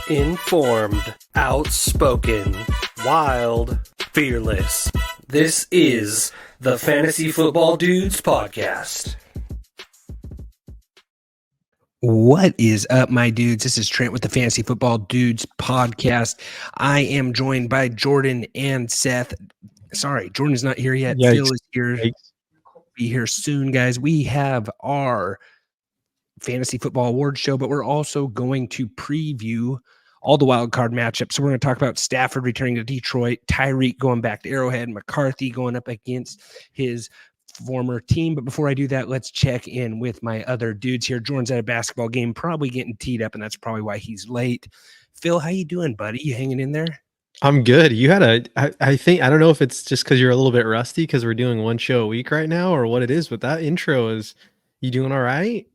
Informed, outspoken, wild, fearless. This is the Fantasy Football Dudes podcast. What is up, my dudes? This is Trent with the Fantasy Football Dudes podcast. I am joined by Jordan and Seth. Sorry, Jordan's not here yet. Yikes. Phil is here. Yikes. Be here soon, guys. We have our Fantasy Football Awards show, but we're also going to preview all the wild card matchups. So we're going to talk about Stafford returning to Detroit, Tyreek going back to Arrowhead, McCarthy going up against his former team. But before I do that, let's check in with my other dudes here. Jordan's at a basketball game, probably getting teed up, and that's probably why he's late. Phil, how you doing, buddy? You hanging in there? I'm good. You had I think, I don't know if it's just because you're a little bit rusty because we're doing one show a week right now or what it is, but that intro is, you doing all right?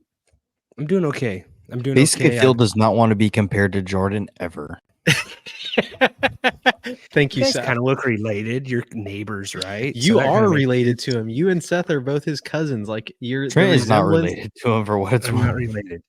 I'm doing okay. Basically, okay. Phil does not want to be compared to Jordan ever. Thank you, guys Seth. kind of look related. You're neighbors, right? You So that are kinda makes- related to him. You and Seth are both his cousins. Like you're Trent is not resemblance- related to him for what it's I'm not worth. related.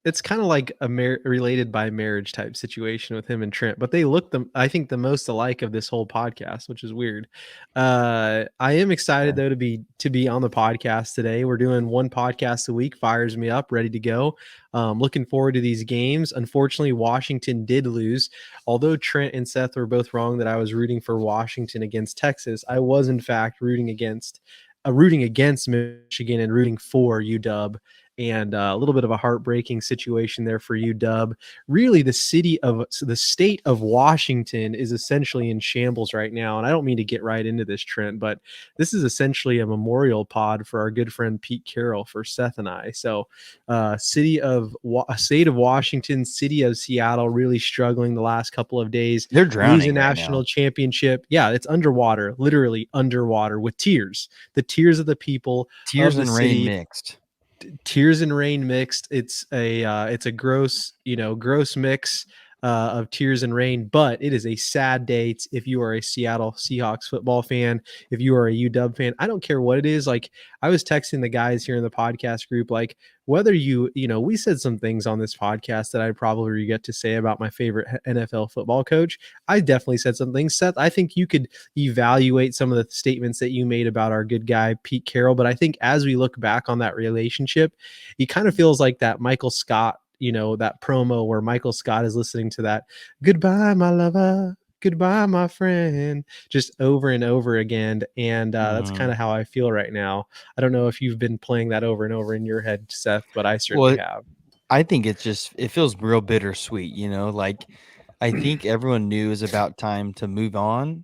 It's kind of like a related by marriage type situation with him and Trent, but they look I think the most alike of this whole podcast, which is weird. I am excited though to be on the podcast today. We're doing one podcast a week, fires me up, ready to go. Looking forward to these games. Unfortunately, Washington did lose. Although Trent and Seth were both wrong that I was rooting for Washington against Texas, I was in fact rooting against Michigan and rooting for UW. And a little bit of a heartbreaking situation there for UW. Really, the state of Washington is essentially in shambles right now. And I don't mean to get right into this, Trent, but this is essentially a memorial pod for our good friend Pete Carroll for Seth and I. So, state of Washington, city of Seattle, really struggling the last couple of days. They're drowning Losing right national now. championship. Yeah, it's underwater, literally underwater with tears. The tears of the people. Tears of the and rain city. mixed. Tears and rain mixed. It's a gross mix of tears and rain, but it is a sad day if you are a Seattle Seahawks football fan, if you are a UW fan. I don't care what it is. Like I was texting the guys here in the podcast group, like whether we said some things on this podcast that I probably regret to say about my favorite NFL football coach. I definitely said some things. Seth, I think you could evaluate some of the statements that you made about our good guy, Pete Carroll. But I think as we look back on that relationship, he kind of feels like that Michael Scott, that promo where Michael Scott is listening to that "Goodbye, my lover, goodbye, my friend," just over and over again. And that's kind of how I feel right now. I don't know if you've been playing that over and over in your head, Seth, but I certainly have. I think it feels real bittersweet, like I think everyone knew it was about time to move on.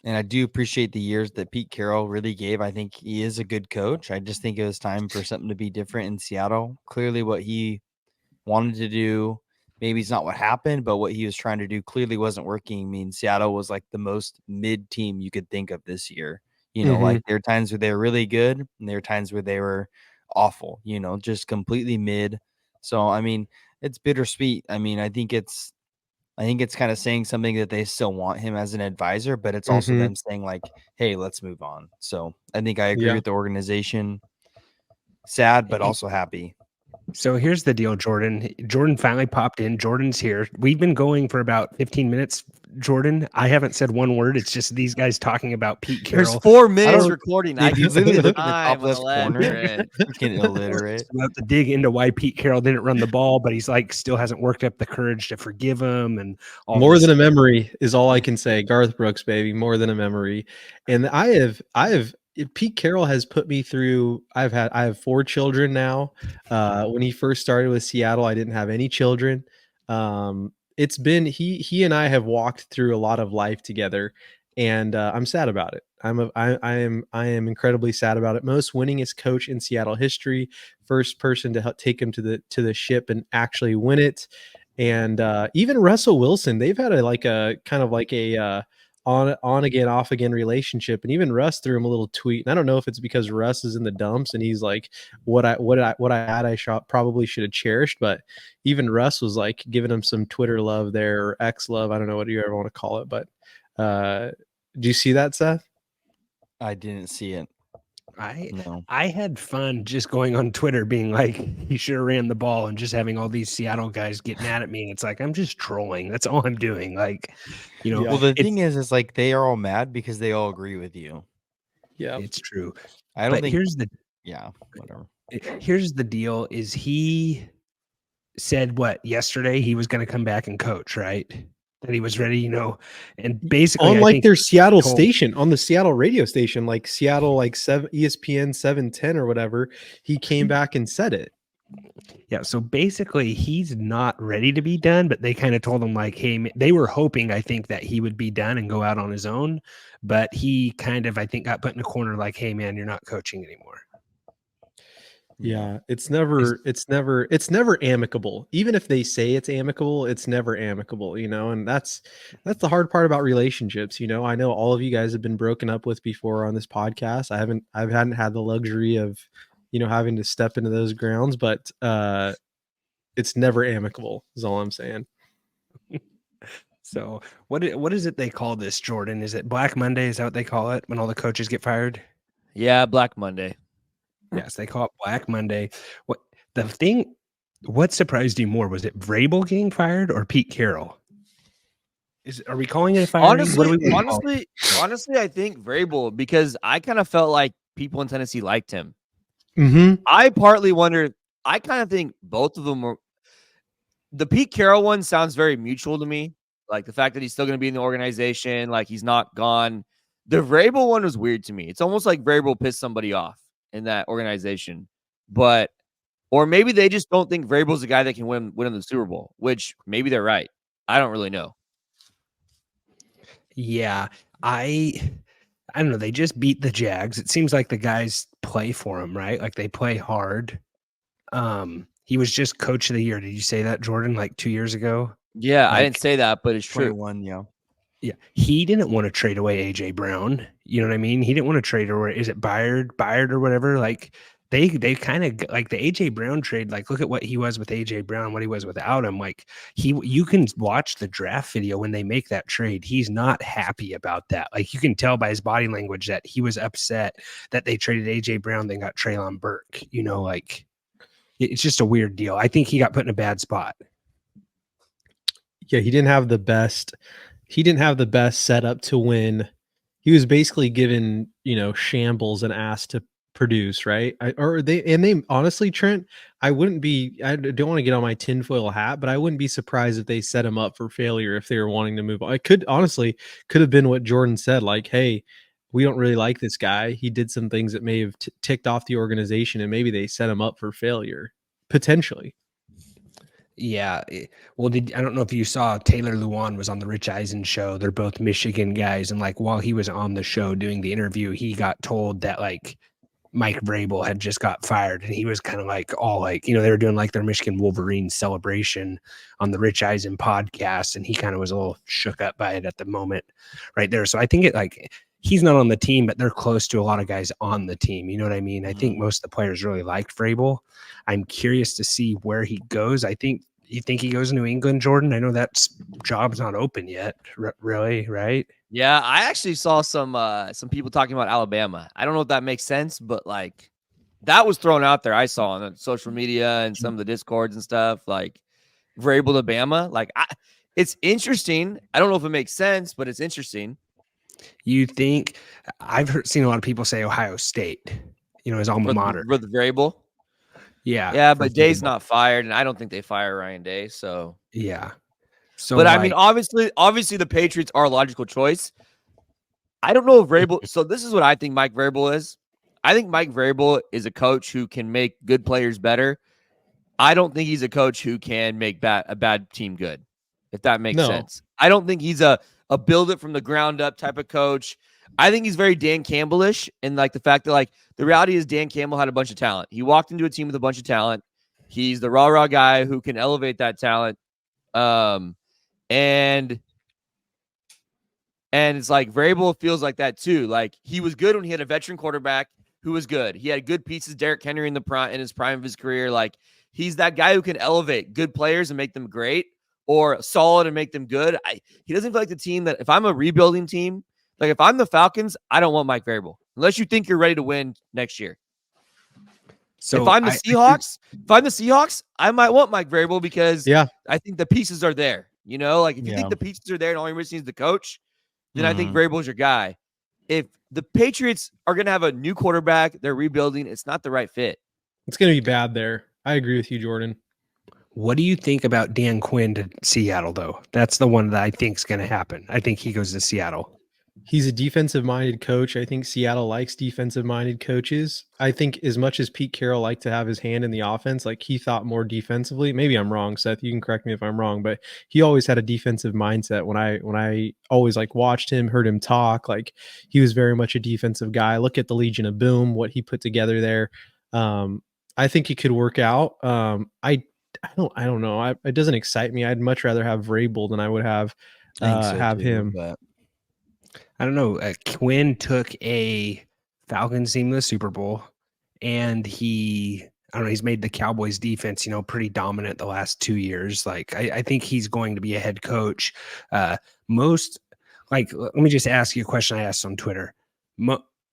And I do appreciate the years that Pete Carroll really gave. I think he is a good coach. I just think it was time for something to be different in Seattle. Clearly what he wanted to do, maybe it's not what happened, but what he was trying to do clearly wasn't working. I mean, Seattle was like the most mid team you could think of this year. Like there are times where they were really good and there are times where they were awful, just completely mid. So, I mean, it's bittersweet. I mean, I think it's kind of saying something that they still want him as an advisor, but it's also them saying like, hey, let's move on. So I think I agree with the organization. Sad, but also happy. So here's the deal, Jordan. Jordan finally popped in. Jordan's here. We've been going for about 15 minutes. Jordan, I haven't said one word. It's just these guys talking about Pete Carroll. There's 4 minutes recording. I you literally look at the time top left on the corner. left, Freaking illiterate. We have to dig into why Pete Carroll didn't run the ball, but he's like still hasn't worked up the courage to forgive him and all More this than a stuff. memory is all I can say. Garth Brooks, baby, more than a memory. And I have Pete Carroll has put me through. I have 4 children now. When he first started with Seattle, I didn't have any children. It's been he and I have walked through a lot of life together, and I'm sad about it. I am incredibly sad about it. Most winningest coach in Seattle history, first person to help take him to the ship and actually win it. And even Russell Wilson, they've had a kind of like a on again, off again relationship. And even Russ threw him a little tweet. And I don't know if it's because Russ is in the dumps and he's like, what I had, probably should have cherished. But even Russ was like giving him some Twitter love there, or X love. I don't know what you ever want to call it. But do you see that, Seth? I didn't see it. No. I had fun just going on Twitter being like, he should have ran the ball, and just having all these Seattle guys getting mad at me. And it's like, I'm just trolling. That's all I'm doing. Like, Yeah. Well, the it's, thing is like they are all mad because they all agree with you. Yeah. it's true. I don't But think. Whatever. here's the deal is he said yesterday he was going to come back and coach, right? That he was ready, and basically On I like think their Seattle told- station, on the Seattle radio station, like Seattle, like ESPN 710 or whatever, he came back and said it. Yeah, so basically he's not ready to be done, but they kind of told him like, hey, they were hoping, I think, that he would be done and go out on his own, but he kind of, I think, got put in a corner like, hey man, you're not coaching anymore. Yeah, it's never amicable. Even if they say it's amicable, it's never amicable, and that's the hard part about relationships. I know all of you guys have been broken up with before on this podcast. I hadn't had the luxury of, having to step into those grounds, but it's never amicable is all I'm saying. So what is it they call this, Jordan? Is it Black Monday? Is that what they call it when all the coaches get fired? Yeah, Black Monday. Yes, they call it Black Monday. What surprised you more? Was it Vrabel getting fired or Pete Carroll? Are we calling it a firing? Honestly, I think Vrabel, because I kind of felt like people in Tennessee liked him. Mm-hmm. I partly wonder. I kind of think both of them were. The Pete Carroll one sounds very mutual to me. Like the fact that he's still going to be in the organization, like he's not gone. The Vrabel one was weird to me. It's almost like Vrabel pissed somebody off in that organization, or maybe they just don't think Vrabel's the guy that can win in the Super Bowl, which maybe they're right. I don't really know. Yeah, I don't know. They just beat the Jags. It seems like the guys play for him, right? Like they play hard. He was just coach of the year. Did you say that, Jordan? Like 2 years ago? Yeah, I Like, didn't say that, but it's true. 21, yeah. Yeah, he didn't want to trade away AJ Brown. You know what I mean? He didn't want to trade away. Is it Byard or whatever? Like they kind of like the AJ Brown trade. Like look at what he was with AJ Brown, what he was without him. Like you can watch the draft video when they make that trade. He's not happy about that. Like you can tell by his body language that he was upset that they traded AJ Brown, then got Treylon Burke. Like it's just a weird deal. I think he got put in a bad spot. Yeah, he didn't have the best setup to win. He was basically given, shambles and asked to produce, right? They honestly, Trent, I don't want to get on my tinfoil hat, but I wouldn't be surprised if they set him up for failure if they were wanting to move on. It could have been what Jordan said, like, hey, we don't really like this guy. He did some things that may have ticked off the organization, and maybe they set him up for failure, potentially. Yeah. Well, I don't know if you saw Taylor Lewan was on the Rich Eisen show. They're both Michigan guys. And like, while he was on the show doing the interview, he got told that like Mike Vrabel had just got fired. And he was kind of like all like, they were doing like their Michigan Wolverines celebration on the Rich Eisen podcast. And he kind of was a little shook up by it at the moment right there. So I think he's not on the team, but they're close to a lot of guys on the team. You know what I mean? I think most of the players really liked Vrabel. I'm curious to see where he goes. You think he goes to New England, Jordan? I know that job's not open yet, really, right? Yeah, I actually saw some people talking about Alabama. I don't know if that makes sense, but like that was thrown out there. I saw on social media and some of the Discords and stuff, like Vrabel to Bama. Like it's interesting. I don't know if it makes sense, but it's interesting. You think? I've seen a lot of people say Ohio State, his alma mater. For the Vrabel? Yeah, but Day's not fired, and I don't think they fire Ryan Day. So yeah. So, but I mean, obviously, the Patriots are a logical choice. I don't know if Vrabel. So this is what I think Mike Vrabel is. I think Mike Vrabel is a coach who can make good players better. I don't think he's a coach who can make a bad team good, if that makes sense. I don't think he's a build it from the ground up type of coach. I think he's very Dan Campbell-ish, and like the fact that like the reality is Dan Campbell had a bunch of talent. He walked into a team with a bunch of talent. He's the rah-rah guy who can elevate that talent. And it's like Vrabel feels like that too. Like he was good when he had a veteran quarterback who was good. He had good pieces, Derrick Henry in his prime of his career. Like he's that guy who can elevate good players and make them great or solid and make them good. He doesn't feel like the team that if I'm a rebuilding team, like if I'm the Falcons, I don't want Mike Vrabel. unless you think you're ready to win next year. So if I'm the Seahawks, I might want Mike Vrabel because I think the pieces are there. You know, like if you think the pieces are there and all you're missing is the coach, then I think Vrabel's your guy. If the Patriots are going to have a new quarterback, they're rebuilding, it's not the right fit. It's going to be bad there. I agree with you, Jordan. What do you think about Dan Quinn to Seattle, though? That's the one that I think is going to happen. I think he goes to Seattle. He's a defensive-minded coach. I think Seattle likes defensive-minded coaches. I think as much as Pete Carroll liked to have his hand in the offense, like he thought more defensively. Maybe I'm wrong, Seth. You can correct me if I'm wrong, but he always had a defensive mindset. When I always like watched him, heard him talk, like he was very much a defensive guy. Look at the Legion of Boom, what he put together there. I think he could work out. I don't know. It doesn't excite me. I'd much rather have Vrabel than I would have him. But I don't know. Quinn took a Falcons team to the Super Bowl, and he's made the Cowboys defense, pretty dominant the last 2 years. Like, I think he's going to be a head coach. Let me just ask you a question I asked on Twitter.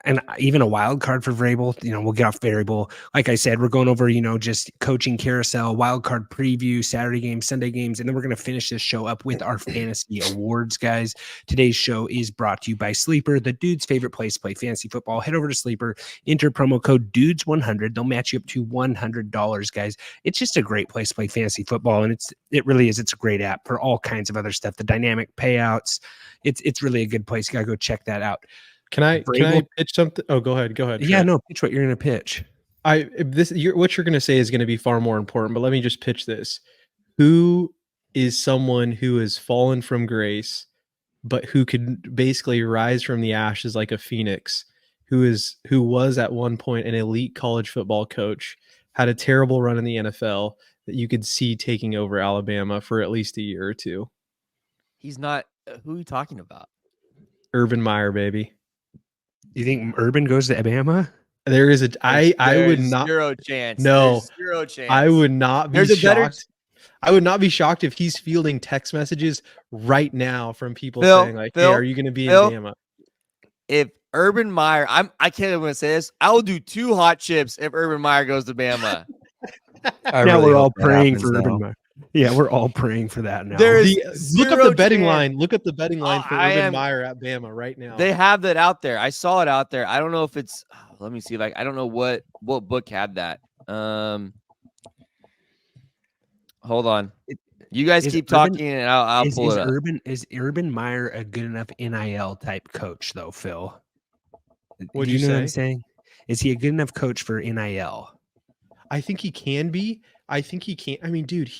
And even a wild card for Vrabel, we'll get off Vrabel. Like I said, we're going over, just coaching carousel, wild card preview, Saturday games, Sunday games, and then we're going to finish this show up with our fantasy awards, guys. Today's show is brought to you by Sleeper, the dude's favorite place to play fantasy football. Head over to Sleeper, enter promo code DUDES100. They'll match you up to $100, guys. It's just a great place to play fantasy football, and it really is. It's a great app for all kinds of other stuff. The dynamic payouts, it's really a good place. You got to go check that out. Can I pitch something? Oh, go ahead. Yeah, no, pitch what you're going to pitch. What you're going to say is going to be far more important, but let me just pitch this. Who is someone who has fallen from grace, but who could basically rise from the ashes like a phoenix, who was at one point an elite college football coach, had a terrible run in the NFL that you could see taking over Alabama for at least a year or two? He's not. Who are you talking about? Urban Meyer, baby. You think Urban goes to Alabama? There is I would not. Zero chance. No, There's zero chance. I would not be shocked. I would not be shocked if he's fielding text messages right now from people saying like, "Hey, are you going to be in Alabama?" If Urban Meyer, I can't even say this. I will do 2 hot chips if Urban Meyer goes to Bama. Now we're all praying for Urban Meyer. Yeah, we're all praying for that now. Look up the betting line. Look up the betting line for Urban Meyer at Bama right now. They have that out there. I saw it out there. I don't know if it's. Let me see. Like, I don't know what book had that. Hold on. You guys keep talking, and I'll pull it up. Is Urban Meyer a good enough NIL type coach, though, Phil? What do you know what I'm saying? Is he a good enough coach for NIL? I think he can be. I think he can't. I mean, dude,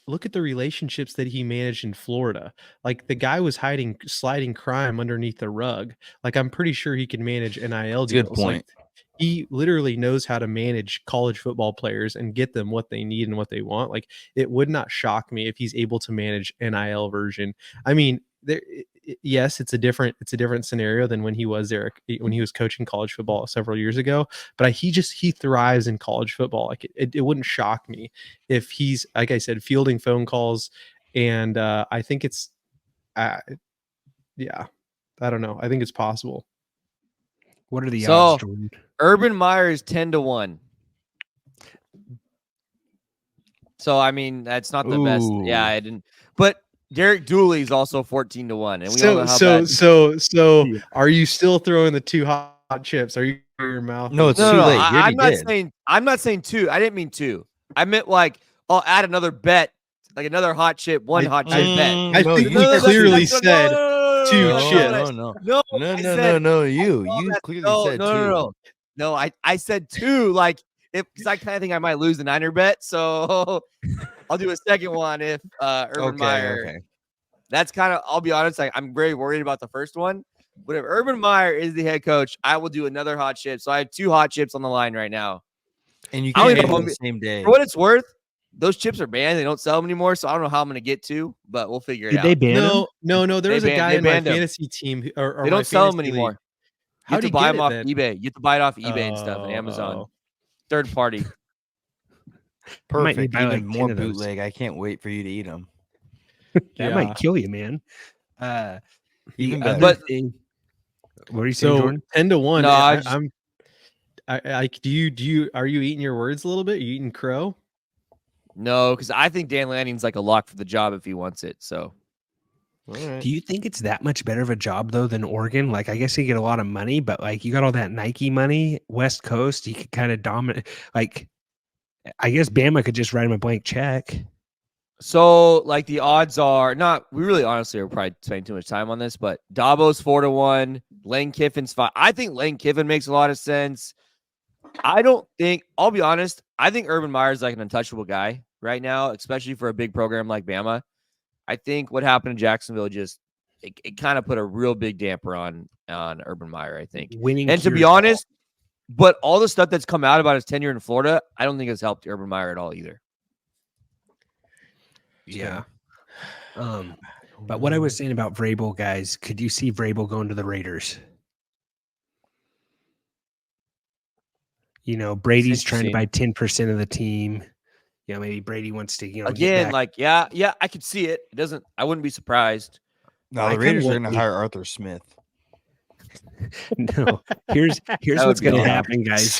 look at the relationships that he managed in Florida. Like, the guy was sliding crime underneath the rug. Like, I'm pretty sure he can manage NIL deals. Good point. Like, he literally knows how to manage college football players and get them what they need and what they want. Like, it would not shock me if he's able to manage NIL version. I mean, yes, it's a different scenario than when he was coaching college football several years ago, but he thrives in college football. Like, it wouldn't shock me if he's, like I said, fielding phone calls. And I think it's I don't know. I think it's possible. What are the odds, Jordan? Urban Meyer is 10-1. So I mean, that's not the best. Yeah, I didn't. But Derek Dooley is also 14-1, and we don't know how So are you still throwing the 2 hot chips? Are you in your mouth? No, it's too late. I'm not saying 2. I didn't mean 2. I meant like I'll add another bet, like another hot chip, one hot chip bet. I think we clearly said 2 chips. No. You clearly said 2. No, I said 2. Like, because I kind of think I might lose the Niner bet, so I'll do a second one if Urban Meyer. Okay. That's kind of. I'll be honest. I'm very worried about the first one, but if Urban Meyer is the head coach, I will do another hot chip. So I have 2 hot chips on the line right now, and you can't do the same day. For what it's worth, those chips are banned. They don't sell them anymore, so I don't know how I'm going to get 2, but we'll figure it out. Did they ban them? No. There was a guy in my fantasy team. They don't sell them anymore. You have to buy them off eBay. You have to buy it off eBay and stuff and Amazon. Third party. Perfect. Even more bootleg. I can't wait for you to eat them. That might kill you, man. But What are you saying, So Jordan? 10-1. No, Are you eating your words a little bit? Are you eating crow? No, because I think Dan Lanning's like a lock for the job if he wants it. So All right. Do you think it's that much better of a job though than Oregon? Like, I guess you get a lot of money, but like you got all that Nike money, West Coast, you could kind of dominate. Like, I guess Bama could just write him a blank check. like the odds are not. We really honestly are probably spending too much time on this, but Dabo's 4-1. Lane Kiffin's 5. I think Lane Kiffin makes a lot of sense. I'll be honest. I think Urban Meyer's like an untouchable guy right now, especially for a big program like Bama. I think what happened in Jacksonville just it kind of put a real big damper on Urban Meyer, I think. Winning, And to be honest, but all the stuff that's come out about his tenure in Florida, I don't think has helped Urban Meyer at all either. yeah. But what I was saying about Vrabel, guys, could you see Vrabel going to the Raiders? You know, Brady's trying to buy 10% of the team. You know, maybe Brady wants to, you know, Again, like, yeah, I could see it. It doesn't. I wouldn't be surprised. No, the Raiders are going to hire Arthur Smith. No, here's what's going to happen, guys.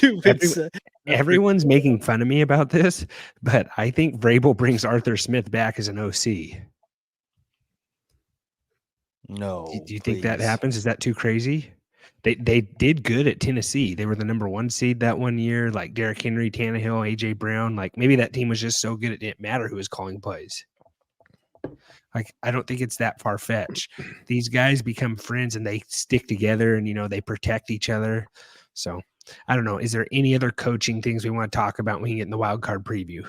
Everyone's making fun of me about this, but I think Vrabel brings Arthur Smith back as an OC. No, do you think that happens? Is that too crazy? They did good at Tennessee. They were the number 1 seed that one year. Like Derrick Henry, Tannehill, AJ Brown. Like maybe that team was just so good it didn't matter who was calling plays. Like I don't think it's that far fetched. These guys become friends and they stick together, and you know they protect each other. So I don't know. Is there any other coaching things we want to talk about when we get in the wild card preview?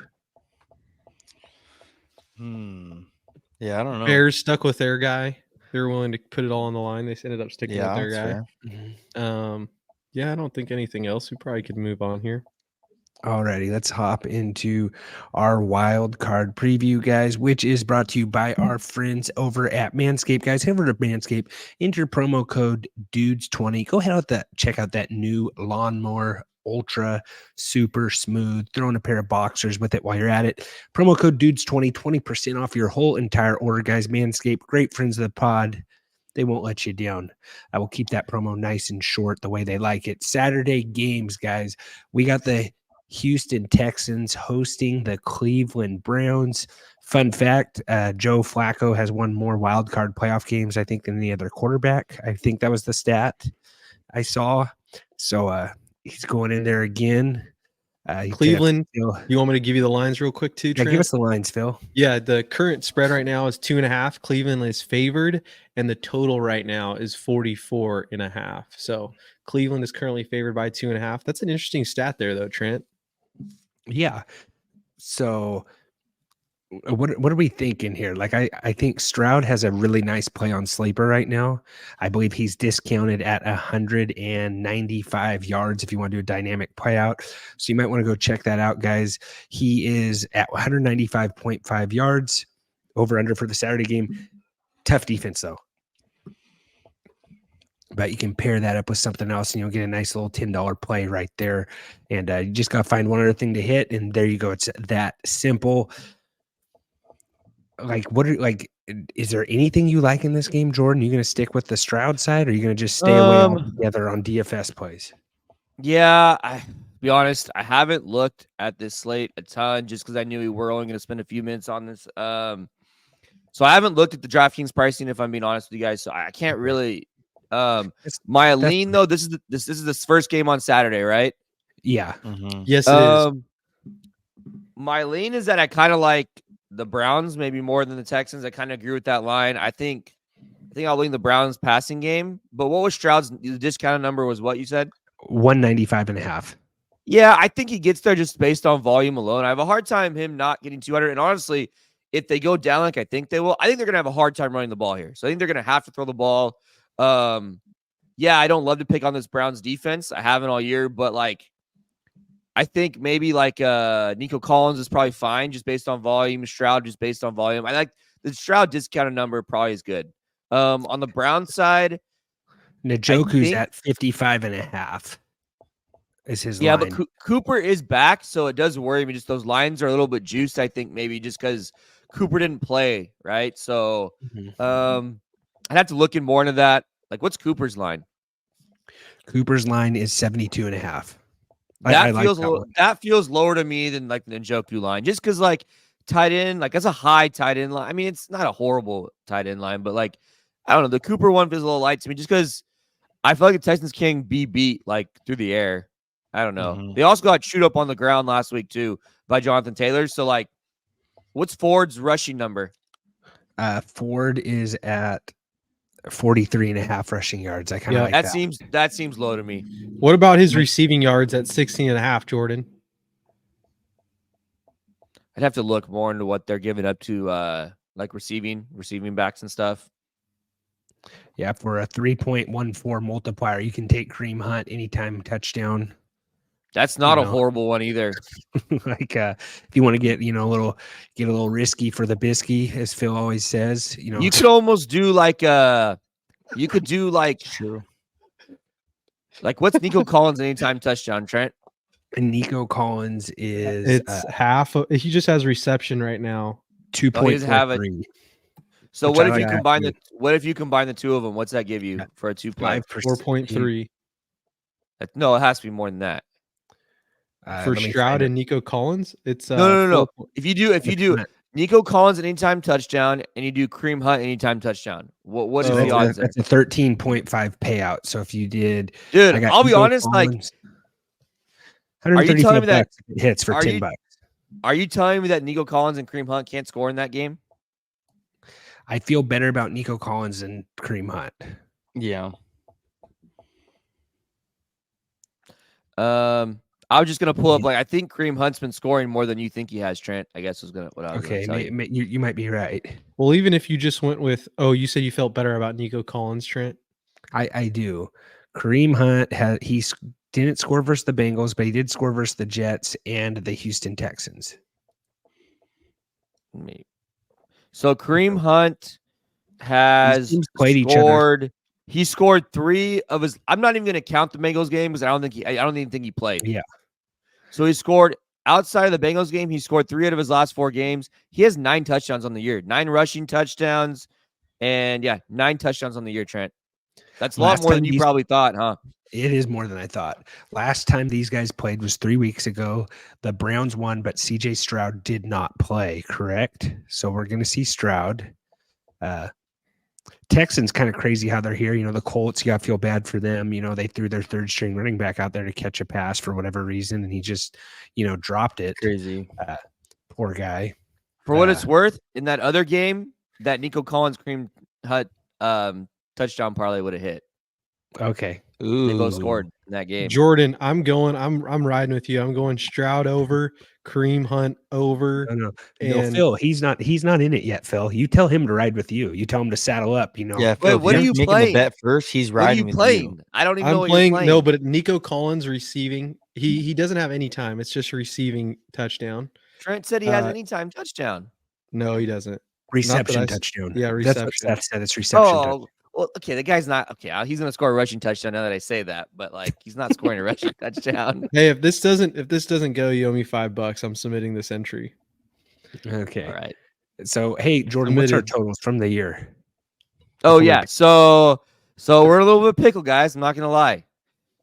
Yeah, I don't know. Bears stuck with their guy. They were willing to put it all on the line. They ended up sticking with their guy. Mm-hmm. Yeah, I don't think anything else. We probably could move on here. Alrighty, let's hop into our wild card preview, guys, which is brought to you by our friends over at Manscaped. Guys, head over to Manscaped, enter promo code DUDES20. Go ahead out check out that new lawnmower, ultra super smooth. Throw in a pair of boxers with it while you're at it. Promo code DUDES20, 20% off your whole entire order, guys. Manscaped, great friends of the pod. They won't let you down. I will keep that promo nice and short the way they like it. Saturday games, guys. We got the Houston Texans hosting the Cleveland Browns. Fun fact, Joe Flacco has won more wild card playoff games, I think, than any other quarterback. I think that was the stat I saw. So he's going in there again. Cleveland, you want me to give you the lines real quick too, Trent? Yeah, give us the lines, Phil. Yeah, the current spread right now is 2.5. Cleveland is favored, and the total right now is 44.5. So Cleveland is currently favored by 2.5. That's an interesting stat there, though, Trent. Yeah. So what are we thinking here? Like, I think Stroud has a really nice play on Sleeper right now. I believe he's discounted at 195 yards if you want to do a dynamic play out. So you might want to go check that out, guys. He is at 195.5 yards over under for the Saturday game. Tough defense, though. But you can pair that up with something else and you'll get a nice little $10 play right there. And you just got to find one other thing to hit. And there you go. It's that simple. Like, is there anything you like in this game, Jordan? Are you going to stick with the Stroud side, or are you going to just stay away altogether on DFS plays? Yeah, be honest, I haven't looked at this slate a ton just because I knew we were only going to spend a few minutes on this. So I haven't looked at the DraftKings pricing, if I'm being honest with you guys. So I can't really. My lean though, this is the first game on Saturday, right? Yeah. Mm-hmm. Yes, it is. My lean is that I kind of like the Browns maybe more than the Texans. I kind of agree with that line. I think I'll lean the Browns passing game. But what was Stroud's discounted number? Was what you said? 195.5. Yeah, I think he gets there just based on volume alone. I have a hard time him not getting 200. And honestly, if they go down like I think they will, I think they're gonna have a hard time running the ball here. So I think they're gonna have to throw the ball. Yeah, I don't love to pick on this Browns defense. I haven't all year, but like I think maybe like Nico Collins is probably fine just based on volume. Stroud just based on volume. I like the Stroud discounted number probably is good. On the Brown side, Njoku's at 55.5 is his line. Yeah, but Cooper is back, so it does worry me. Just those lines are a little bit juiced, I think, maybe just because Cooper didn't play, right? So I'd have to look in more into that. Like, what's Cooper's line? Cooper's line is 72.5. That like feels that one. that feels lower to me than like the Njoku line, just because like tight end, like that's a high tight end line. I mean, it's not a horrible tight end line, but like I don't know, the Cooper one feels a little light to me, just because I feel like the Texans can be beat like through the air. I don't know. Mhm. They also got chewed up on the ground last week too by Jonathan Taylor. So like, what's Ford's rushing number? Ford is at 43.5 rushing yards. I kind of Yeah. like that. That seems low to me. What about his receiving yards at 16.5, Jordan? I'd have to look more into what they're giving up to like receiving backs and stuff. Yeah, for a 3.14 multiplier, you can take Kareem Hunt anytime touchdown. That's not You a know. horrible one either. Like if you want to get a little risky for the bisky, as Phil always says, You could almost do like you could do like True. like what's Nico Collins anytime touchdown, Trent? and Nico Collins is It's half. He just has reception right now. 2.43. So Which what I if like you that combine too. what if you combine the two of them? What's that give you for a 2-play? 4.3 No, it has to be more than that. for Stroud and Nico Collins. It's No. 4. If you do Nico Collins an anytime touchdown and you do Kareem Hunt anytime touchdown, what is the odds there? That's a 13.5 payout. So if you did, Dude, I got I'll be Nico honest, like, Collins, are you telling me that $135 if it hits for are $10. you- Are you telling me that Nico Collins and Kareem Hunt can't score in that game? I feel better about Nico Collins than Kareem Hunt. Yeah. I was just gonna pull up like I think Kareem Hunt's been scoring more than you think he has, Trent. I guess was what I was Okay, gonna tell you. you might be right. Well, even if you just went with, you said you felt better about Nico Collins, Trent. I do. Kareem Hunt didn't score versus the Bengals, but he did score versus the Jets and the Houston Texans. So Kareem Hunt has teams played each other. scored. He scored 3 of his. I'm not even going to count the Bengals game because I don't even think he played. Yeah. So he scored outside of the Bengals game. He scored 3 out of his last 4 games. He has 9 touchdowns on the year, 9 rushing touchdowns, and 9 touchdowns on the year. Trent, that's a lot more than you probably thought, huh? It is more than I thought. Last time these guys played was 3 weeks ago. The Browns won, but CJ Stroud did not play, correct? So we're going to see Stroud. Texans kind of crazy how they're here. The Colts, you got to feel bad for them. They threw their third string running back out there to catch a pass for whatever reason, and he just, dropped it. Crazy. Poor guy. For what it's worth, in that other game, that Nico Collins Kareem Hunt touchdown parlay would have hit. Okay. Ooh. They both scored in that game. Jordan, I'm riding with you. I'm going Stroud over, Kareem Hunt over. No, and Phil, he's not in it yet, Phil. You tell him to ride with you. You tell him to saddle up, Yeah, Wait, Phil, what are you making playing? the bet first? He's What are riding you with playing? you. I don't even know I'm what playing. you're playing. No, but Nico Collins receiving. He doesn't have any time. It's just receiving touchdown. Trent said he has anytime touchdown. No, he doesn't. reception touchdown. Yeah, That's what reception. Seth said. It's reception touchdown. Well, okay, the guy's not okay. He's gonna score a rushing touchdown now that I say that, but like he's not scoring a rushing touchdown. Hey, if this doesn't go, you owe me $5. I'm submitting this entry. Okay. All right. So, hey, Jordan, what's our Submitted. totals from the year? Oh Before we yeah. get- So we're a little bit pickle, guys. I'm not gonna lie.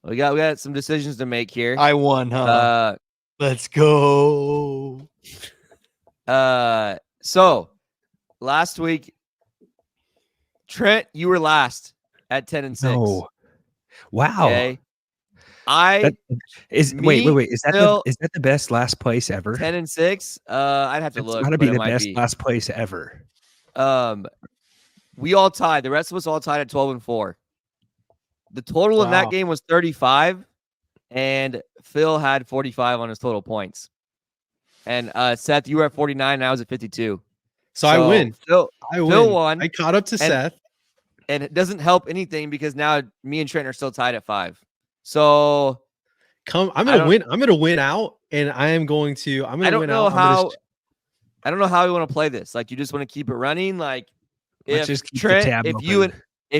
We got some decisions to make here. I won, huh? Let's go. So last week, Trent, you were last at 10-6. No. Wow. Okay. Wait. Is Phil, that the best last place ever? 10-6. I'd have to It's look. got to but be it the might best be. last place ever. We all tied. The rest of us all tied at 12-4. The total in that Wow. game was 35, and Phil had 45 on his total points. And Seth, you were at 49, and I was at 52. So I win. Phil Phil won. I caught up to Seth. And it doesn't help anything because now me and Trent are still tied at 5. So I'm gonna win. I'm gonna win out, and I am going to. I'm gonna I don't win know out. I don't know how we want to play this. Like, you just want to keep it running. Like, Let's if just keep the Trent, tab if open.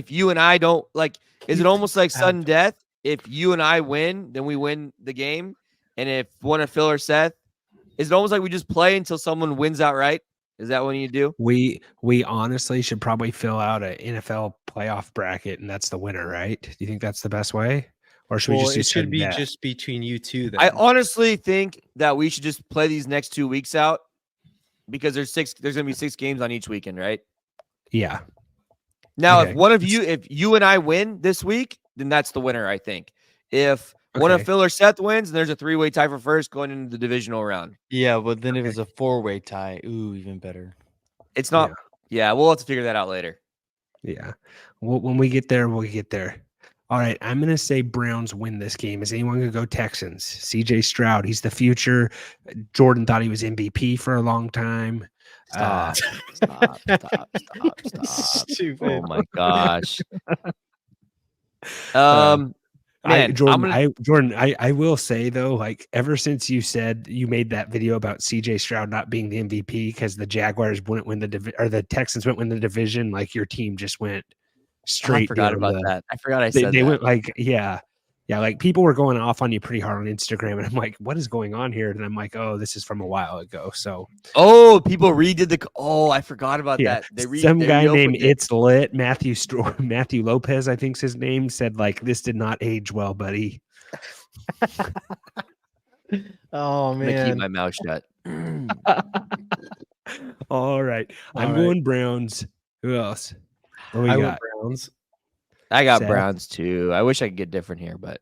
you and I don't like, is it almost like tab. sudden death? If you and I win, then we win the game. And if one of Phil or Seth, is it almost like we just play until someone wins outright? Is that what you do? We honestly should probably fill out an NFL playoff bracket, and that's the winner, right? Do you think that's the best way? Or should we just do it should sudden be death? just between you two. Then I honestly think that we should just play these next 2 weeks out because there's gonna be 6 games on each weekend, right? Yeah. Now, Okay. if you and I win this week, then that's the winner, I think. If one of Okay. Phil or Seth wins, then there's a 3-way tie for first going into the divisional round. Yeah, but then if it's a 4-way tie, ooh, even better. It's not. Yeah, we'll have to figure that out later. Yeah. Well, when we get there, we'll get there. All right. I'm going to say Browns win this game. Is anyone going to go Texans? CJ Stroud, he's the future. Jordan thought he was MVP for a long time. Stop. Stupid. Oh my gosh. Man, Jordan, I will say though, like ever since you said you made that video about CJ Stroud not being the MVP because the Jaguars wouldn't win the Texans wouldn't win the division, like your team just went straight. I forgot about that. I forgot I said they that. went like, yeah, like people were going off on you pretty hard on Instagram, and I'm like, what is going on here? And I'm like, oh, this is from a while ago. So people redid the. Oh, I forgot about that. Some guy named it. It's Lit, Matthew Lopez, I think's his name, said like this did not age well, buddy. Oh I'm gonna man, keep my mouth shut. All right, I'm All right. going Browns. Who else? What we I got? went Browns. I got Seth? Browns too. I wish I could get different here, but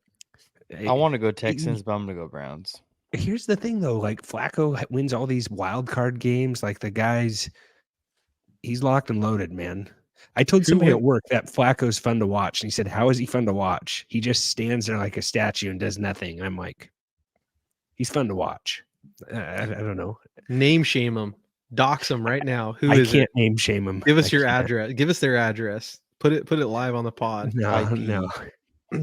I want to go Texans, but I'm gonna go Browns. Here's the thing, though. Like Flacco wins all these wild card games. Like the guy's, he's locked and loaded, man. I told somebody at work that Flacco's fun to watch, and he said, "How is he fun to watch? He just stands there like a statue and does nothing." I'm like, he's fun to watch. I don't know. Name shame him. Dox him right now. Who I is can't it? name shame him. Give us I your can't. address. Give us their address. Put it live on the pod. No.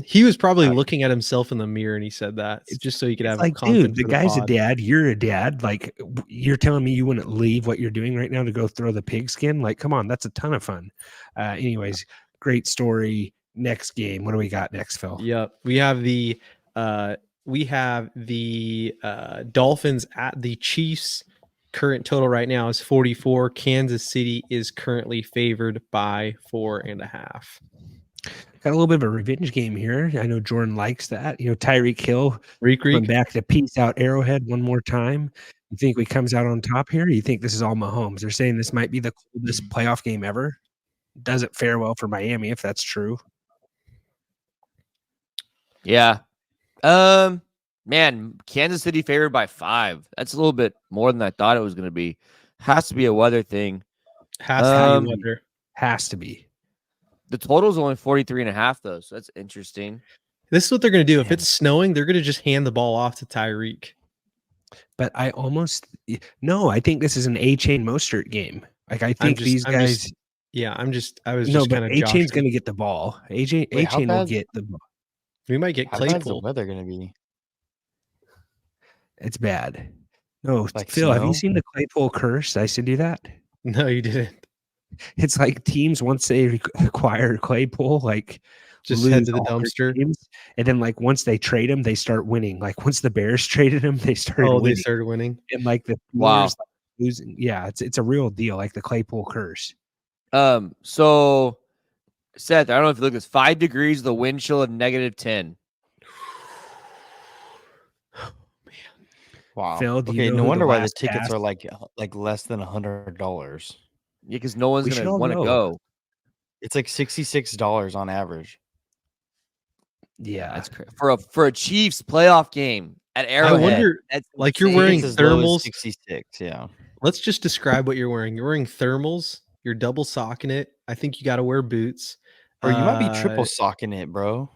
He was probably looking at himself in the mirror and he said that just so he could have Like, content dude, the for guy's a pod. dad. You're a dad. Like, you're telling me you wouldn't leave what you're doing right now to go throw the pigskin? Like, come on, that's a ton of fun. Anyways, great story. Next game. What do we got next, Phil? Yep. We have the Dolphins at the Chiefs. Current total right now is 44. Kansas City is currently favored by 4.5. Got a little bit of a revenge game here. I know Jordan likes that. You know, Tyreek Hill Reek. going back to peace out Arrowhead one more time. You think we comes out on top here? Or you think this is all Mahomes? They're saying this might be the coldest playoff game ever. Doesn't fare well for Miami if that's true. yeah. Man, Kansas City favored by 5. That's a little bit more than I thought it was going to be. Has to be a weather thing. Has to be weather. Has to be. The total is only 43.5 though, so that's interesting. This is what they're going to do. If it's snowing, they're going to just hand the ball off to Tyreek. But I think this is an A-Chain Mostert game. Like I think these guys. I was just kind of A-Chain's going to get the ball. A-Chain will get the ball. We might get How bad's the Claypool. weather gonna be? It's bad. No, Like Phil, have you snow? seen the Claypool curse? I said do that. No, you didn't. It's like teams once they acquire Claypool, like Just lose head to the all their dumpster. games, and then like once they trade him, they start winning. Like once the Bears traded him, they started Oh, winning. they started winning. And like the Wow. Steelers, like, losing. Yeah, it's a real deal. Like the Claypool curse. So Seth, I don't know if you look, it's 5 degrees, the wind chill of -10. Wow. Phil, do you Okay, know no who wonder the why the last tickets pass- are like less than $100. Yeah, because no one's We should gonna all want to go. go. It's like $66 on average. Yeah, That's for a Chiefs playoff game at Arrowhead. wonder, that's like, you're insane. wearing It's as low as thermals. 66, yeah. Let's just describe what you're wearing. You're wearing thermals. You're double socking it. I think you got to wear boots. Or you might be triple socking it, bro.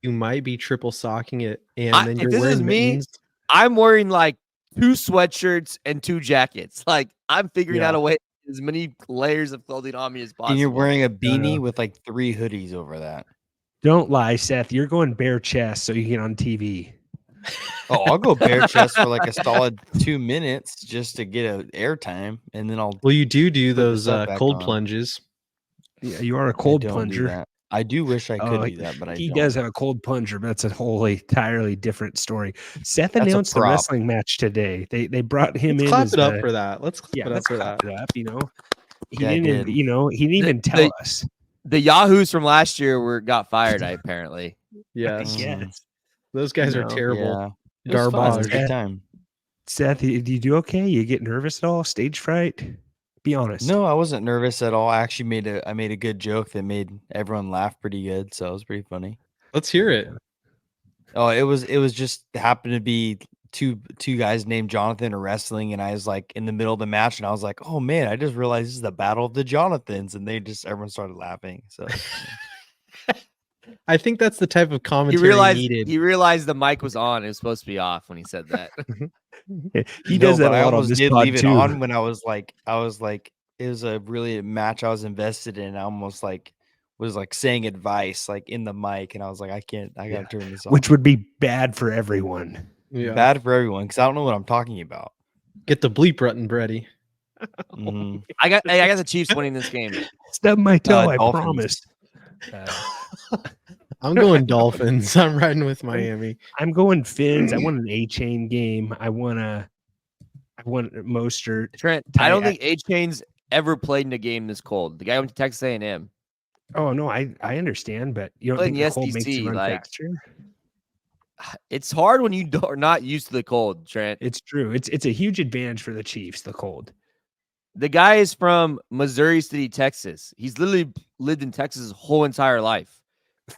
You might be triple socking it, and then if you're this wearing is me, mittens. I'm wearing like 2 sweatshirts and 2 jackets. Like I'm figuring out a way as many layers of clothing on me as possible. And you're wearing a beanie with like 3 hoodies over that. don't lie, Seth. You're going bare chest so you can get on TV. Oh, I'll go bare chest for like a solid 2 minutes just to get a airtime, and then I'll. Well, you do the those stuff back cold on. plunges. Yeah, you are a I cold don't do plunger. that. I do wish I could Oh, do that, but I he don't. does have a cold plunger, but that's a wholly entirely different story. Seth That's a announced the prop. wrestling match today. They brought him Let's in. clap as it up the- for that. Let's clap it up let's for clap that. it up. You know, he Yeah, I didn't. did. He didn't even The- tell us. The Yahoos from last year got fired, apparently. Yes. Yes. Those guys are No. terrible. Yeah. It was fun. It was a Garbage. good time. Seth, do you do okay? You get nervous at all? Stage fright? Be honest. No, I wasn't nervous at all. I actually made a good joke that made everyone laugh pretty good, so it was pretty funny. Let's hear it. Oh, it was just happened to be two guys named Jonathan are wrestling, and I was like in the middle of the match, and I was like, oh man, I just realized this is the battle of the Jonathans, and everyone started laughing. So I think that's the type of He commentary needed. realized the mic was on. It was supposed to be off when he said that. He does that but a I lot on almost this did pod leave it too. on when I was like, it was a really match I was invested in. I almost like was like saying advice like in the mic, and I was like, I gotta turn this off. Which would be bad for everyone. Yeah. Bad for everyone because I don't know what I'm talking about. Get the bleep button ready. Mhm. I got the Chiefs winning this game. Stub my toe, I Dolphins. promise. I'm going Dolphins. I'm riding with Miami. I'm going Fins. I want an A-chain game. I want Mostert. Trent, I don't think A-Chain's ever played in a game this cold. The guy went to Texas A&M. Oh no, I understand, but you don't Playing think the the cold makes you SEC, run like- faster? It's hard when you are not used to the cold, Trent. It's true. It's a huge advantage for the Chiefs, the cold. The guy is from Missouri City, Texas. He's literally lived in Texas his whole entire life.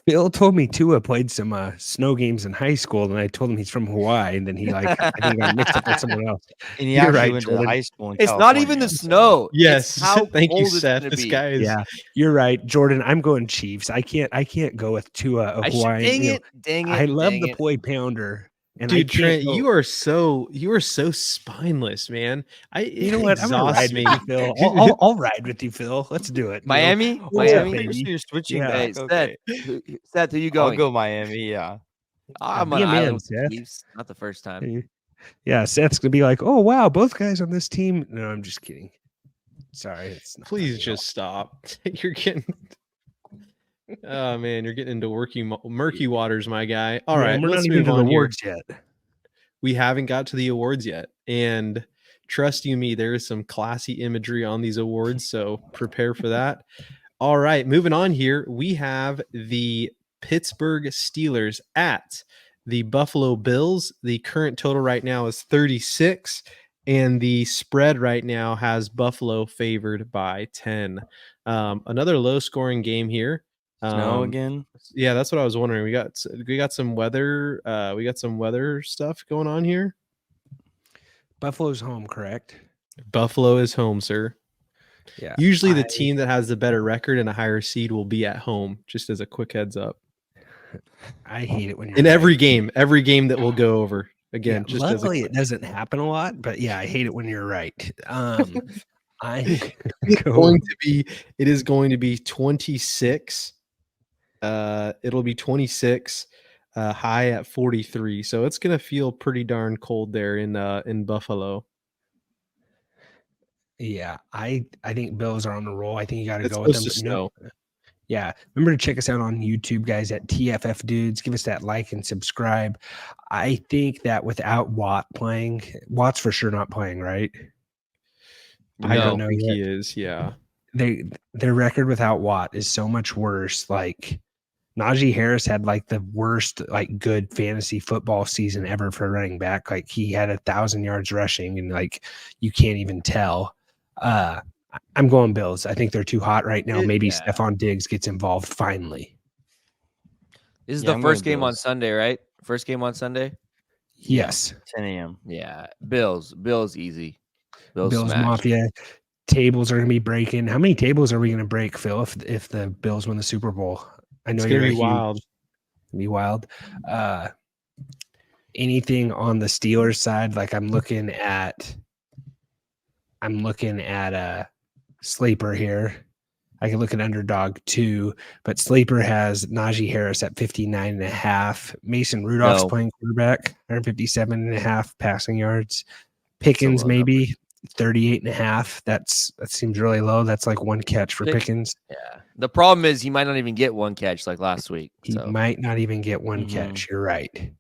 Phil told me Tua played some snow games in high school, and I told him he's from Hawaii, and then he I think got mixed up with someone else. And he You're actually right, went Jordan. to high school in It's not even California, the so- snow. Yes. It's how Thank you, cold it's Seth. gonna This be. guy is. Yeah, you're right, Jordan. I'm going Chiefs. I can't go with Tua, a Hawaiian. Dang you know, it. Dang it. I love dang the it. poi pounder. And Dude, Trent, go, you are so spineless, man. You know what? I'm gonna exhausts ride me. with you, Phil. I'll ride with you, Phil. Let's do it. Miami? What's up, Miami? baby? So you're switching Yeah. back. Hey, Okay. Seth, who you I'll going? go Miami. Yeah. I'm Be on a man, island with the Seth. Chiefs. Not the first time. Yeah, Seth's gonna be like, "Oh wow, both guys on this team." No, I'm just kidding. Sorry, it's not Please funny at all. just stop. You're getting. Oh man, you're getting into murky waters, my guy. All Yeah, right, and we're let's not even move to the on here. awards yet. We haven't got to the awards yet, and trust you me, there is some classy imagery on these awards, so prepare for that. All right, moving on here, we have the Pittsburgh Steelers at the Buffalo Bills. The current total right now is 36, and the spread right now has Buffalo favored by 10. Another low-scoring game here. Snow again. Yeah, that's what I was wondering. We got some weather. We got some weather stuff going on here. Buffalo's home, correct? Buffalo is home, sir. Yeah. Usually the team that has the better record and a higher seed will be at home, just as a quick heads up. I hate it when you're In right. every game that we'll go over. Again, Yeah, just as a luckily quick, it doesn't happen a lot, but yeah, I hate it when you're right. I it is going to be 26. It'll be 26, high at 43. So it's gonna feel pretty darn cold there in Buffalo. Yeah, I think Bills are on the roll. I think you got to It's go with them. supposed to but no- snow. Yeah, remember to check us out on YouTube, guys, at tffdudes. Give us that like and subscribe. I think that without Watt playing, Watt's for sure not playing, right? I No. don't know think yet. he is. Yeah. Their record without Watt is so much worse. Like Najee Harris had like the worst like good fantasy football season ever for running back. Like he had 1,000 yards rushing, and like you can't even tell. I'm going Bills. I think they're too hot right now. Maybe Yeah. Stephon Diggs gets involved finally. This is Yeah, the I'm first going game on Bills. Sunday, right? First game on Sunday? Yes. 10 a.m. Yeah. Bills easy. Bills smash. Mafia tables are going to be breaking. How many tables are we going to break, Phil, if the Bills win the Super Bowl? I know It's you're gonna a be huge- wild. Be wild. Anything on the Steelers side? Like I'm looking at Sleeper here. I can look at Underdog too, but Sleeper has Najee Harris at 59.5. Mason Rudolph's No. playing quarterback, 157.5 passing yards. Pickens low maybe 38.5. That seems really low. That's like one catch for Pick- Pickens. Yeah. The problem is he might not even get one catch like last week. He So might not even get one Mhm. catch. You're right.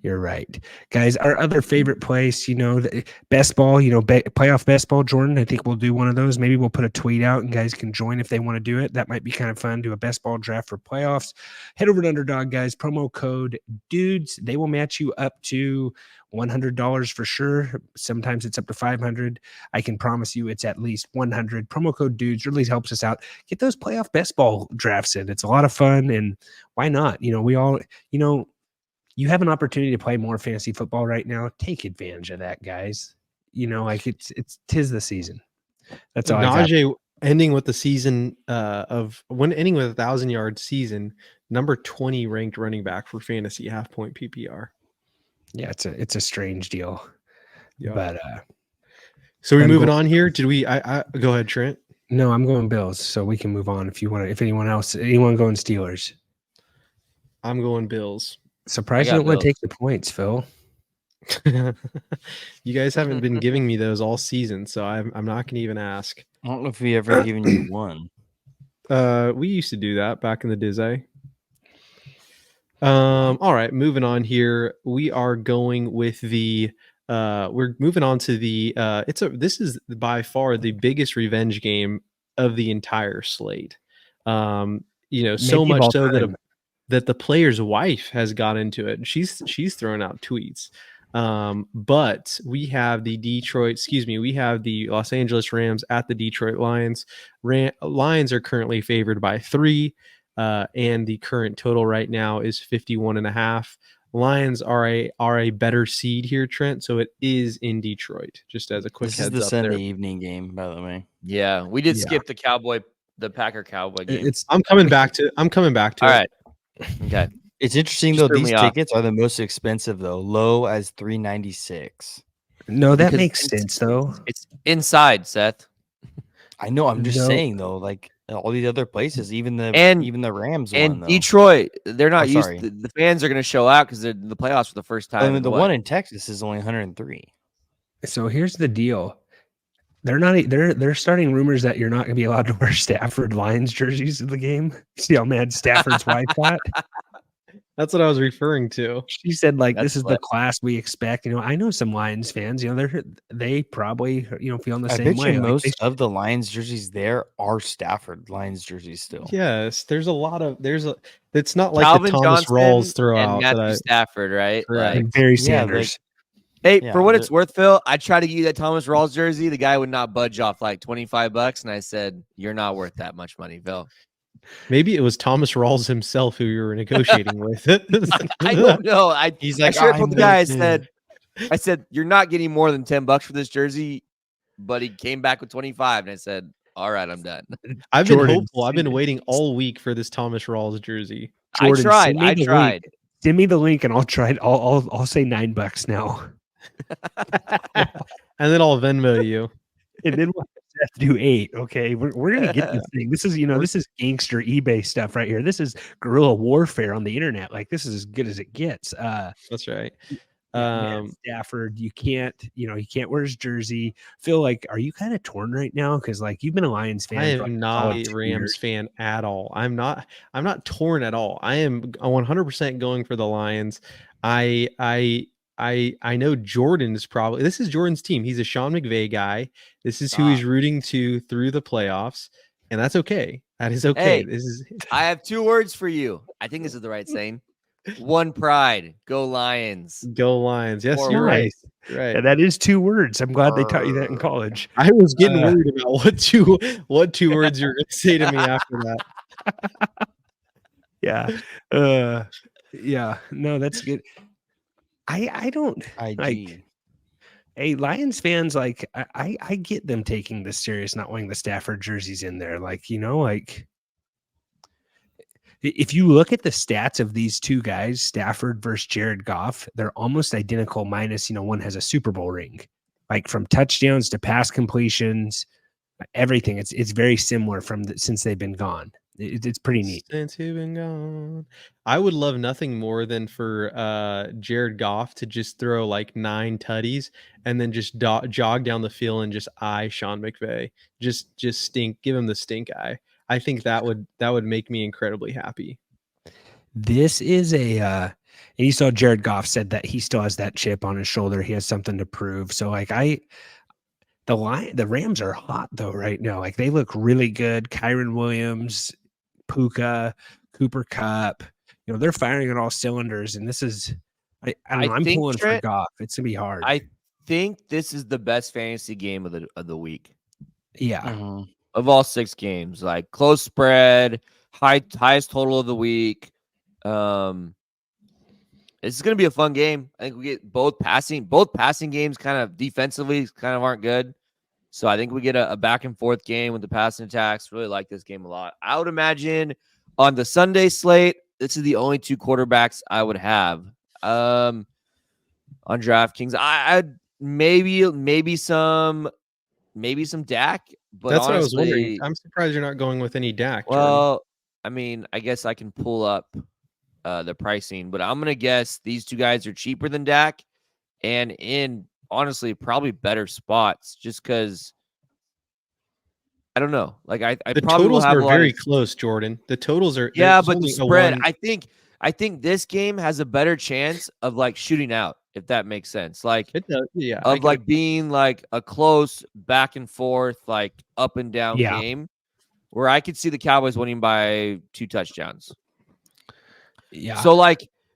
You're right, guys. Our other favorite place, the best ball, playoff best ball. Jordan, I think we'll do one of those. Maybe we'll put a tweet out, and guys can join if they want to do it. That might be kind of fun. Do a best ball draft for playoffs. Head over to Underdog, guys. Promo code dudes. They will match you up to $100 for sure. Sometimes it's up to $500. I can promise you it's at least $100. Promo code dudes really helps us out. Get those playoff best ball drafts in. It's a lot of fun, and why not? We all, you have an opportunity to play more fantasy football right now. Take advantage of that, guys. Tis the season. That's all. Najee ending with the season ending with 1,000-yard season, number 20 ranked running back for fantasy half point PPR. Yeah, it's a strange deal. Yeah. But so we're moving on here. Did we? I go ahead, Trent. No, I'm going Bills, so we can move on if you want to. If anyone going Steelers. I'm going Bills. Surprised you don't want to take the points, Phil. You guys haven't been giving me those all season, so I'm not going to even ask. I don't know if we ever given you one. We used to do that back in the Disney. All right, moving on here. We are going with the we're moving on to the this is by far the biggest revenge game of the entire slate. So much so that the player's wife has got into it. She's throwing out tweets. But we have the Los Angeles Rams at the Detroit Lions. Lions are currently favored by 3. And the current total right now is 51.5. Lions are a better seed here, Trent. So it is in Detroit. Just as a quick heads up. This is the Sunday evening game, by the way. Yeah, we did skip the Packer Cowboy game. I'm coming back to All it. right. Okay. It's interesting though. These tickets are the most expensive though, low as $396. No, that makes sense though. It's inside, Seth. I know. I'm just saying though, like all these other places, even the Rams and one, Detroit, they're not used. The fans are going to show out because they're in the playoffs for the first time. I mean, the one in Texas is only 103. So here's the deal. They're starting rumors that you're not going to be allowed to wear Stafford Lions jerseys in the game. See how mad Stafford's wife got? That's what I was referring to. She said, this is the class we expect. I know some Lions fans, they probably, feel the same way. Most of the Lions jerseys there are Stafford Lions jerseys still. Yes. It's not like Calvin the Thomas Johnson Rawls throw and out. Matthew Stafford, right? Like Barry Sanders. For what it's worth, Phil, I tried to get you that Thomas Rawls jersey. The guy would not budge off like $25. And I said, you're not worth that much money, Phil. Maybe it was Thomas Rawls himself who you were negotiating with. I don't know. He's like, I told the guy, I said, you're not getting more than $10 for this jersey, but he came back with 25, and I said, all right, I'm done. I've been hopeful. I've been waiting all week for this Thomas Rawls jersey. Jordan, I tried. Send me the link, and I'll try it. I'll say $9 now, and then I'll Venmo you, and then we'll do 8. Okay, we're gonna get this thing. This is this is gangster eBay stuff right here. This is guerrilla warfare on the internet. Like, this is as good as it gets. That's right. Stafford, you can't wear his jersey. Phil, are you kind of torn right now? Because you've been a Lions fan. I am not a Rams fan at all. I'm not torn at all. I am 100% going for the Lions. I know Jordan's this is Jordan's team. He's a Sean McVay guy. This is who he's rooting to through the playoffs, and that's okay. That is okay. Hey, I have 2 words for you. I think this is the right saying. One pride. Go Lions. Go Lions. Yes, you're right. Right. Yeah, that is 2 words. I'm glad they taught you that in college. I was getting worried about what two words you're going to say to me after that. Yeah. Yeah. No, that's good. I don't IG. Hey, Lions fans, I get them taking this serious, not wearing the Stafford jerseys in there. If you look at the stats of these 2 guys, Stafford versus Jared Goff, they're almost identical, minus, one has a Super Bowl ring. From touchdowns to pass completions, everything. It's very similar since they've been gone. It's pretty neat. Since you've been gone. I would love nothing more than for Jared Goff to just throw 9 tutties and then just jog down the field and just eye Sean McVay. Just stink. Give him the stink eye. I think that would make me incredibly happy. This is a And you saw Jared Goff said that he still has that chip on his shoulder. He has something to prove. So like the Rams are hot though right now. Like they look really good. Kyron Williams, Puka, Cooper Kupp, they're firing on all cylinders. And this is, I don't know. I'm think, pulling Trent, for Goff. It's gonna be hard. I think this is the best fantasy game of the week. Yeah. Of all 6 games, like close spread, highest total of the week. It's going to be a fun game. I think we get both passing games kind of defensively kind of aren't good. So I think we get a back and forth game with the passing attacks. Really like this game a lot. I would imagine on the Sunday slate, this is the only 2 quarterbacks I would have on DraftKings. I'd maybe some Dak, but That's honestly, what I was wondering. I'm surprised you're not going with any Dak. Well, I mean, I guess I can pull up the pricing, but I'm gonna guess these 2 guys are cheaper than Dak, and in honestly probably better spots, just because I don't know. Like I the probably totals will have are very close, Jordan. The totals are but the spread. I think this game has a better chance of like shooting out, if that makes sense. Like it does, yeah, of like being like a close back and forth, like up and down game, where I could see the Cowboys winning by 2 touchdowns. Yeah.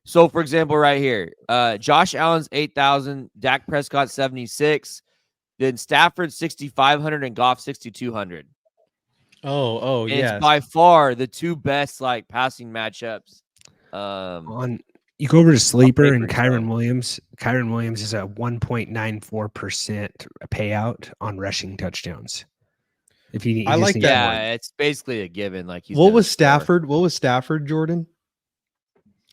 So for example, right here, Josh Allen's 8,000, Dak Prescott 76, then Stafford 6,500 and Goff 6,200. Oh, yeah. It's by far the 2 best like passing matchups. You go over to Sleeper and Kyron Williams. Kyron Williams is a 1.94% payout on rushing touchdowns. I like that. Yeah, it's basically a given. Like what was Stafford? What was Stafford, Jordan?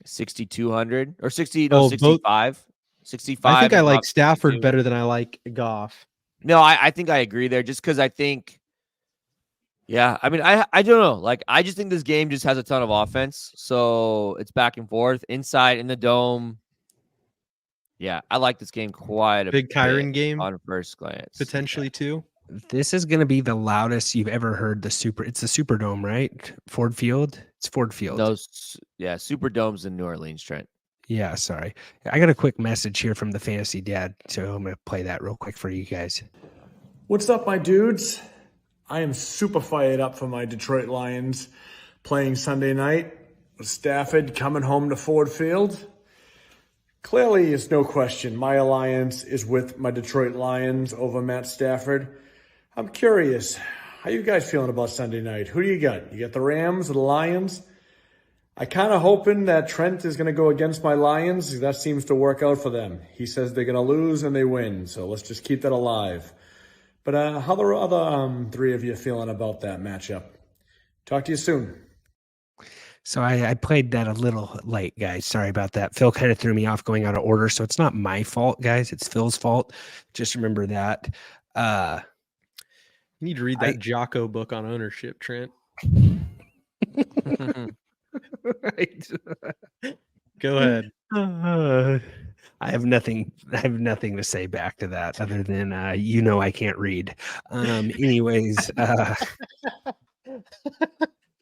6,200 or 65. 65. I think I like Stafford better than I like Goff. No, I think I agree there, just because I think. Yeah, I mean, I don't know. Like, I just think this game just has a ton of offense. So it's back and forth, inside in the dome. Yeah, I like this game quite a big Kyron game on first glance. Potentially too. This is going to be the loudest you've ever heard it's the Superdome, right? Ford Field. It's Ford Field. No, yeah, Superdome's in New Orleans, Trent. Yeah, sorry. I got a quick message here from the Fantasy Dad, so I'm going to play that real quick for you guys. What's up, my dudes? I am super fired up for my Detroit Lions playing Sunday night with Stafford coming home to Ford Field. Clearly, it's no question my alliance is with my Detroit Lions over Matt Stafford. I'm curious, how you guys feeling about Sunday night? Who do you got? You got the Rams or the Lions? I kind of hoping that Trent is going to go against my Lions. That seems to work out for them. He says they're going to lose and they win, so let's just keep that alive. But how the other 3 of you feeling about that matchup? Talk to you soon. So I played that a little late, guys. Sorry about that. Phil kind of threw me off going out of order, so it's not my fault, guys. It's Phil's fault. Just remember that. You need to read that Jocko book on ownership, Trent. Right. Go ahead. I have nothing to say back to that other than I can't read. Anyways,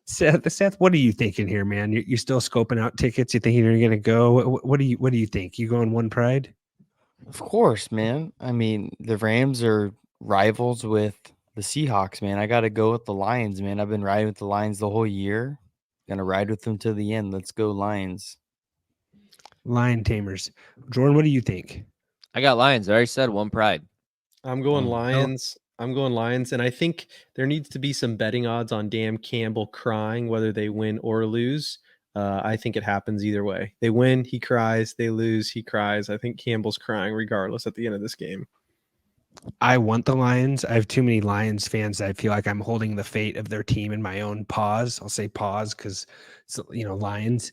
Seth, what are you thinking here, man? You're still scoping out tickets? You thinking you're gonna go? What do you think? You going One Pride? Of course, man. I mean, the Rams are rivals with the Seahawks, man. I got to go with the Lions, man. I've been riding with the Lions the whole year. Gonna ride with them to the end. Let's go Lions. Lion Tamers. Jordan, what do you think? I got Lions. I already said One Pride. I'm going Lions. I'm going Lions, and I think there needs to be some betting odds on Dan Campbell crying whether they win or lose. I think it happens either way. They win, he cries. They lose, he cries. I think Campbell's crying regardless at the end of this game. I want the Lions. I have too many Lions fans that I feel like I'm holding the fate of their team in my own paws. I'll say pause because, Lions.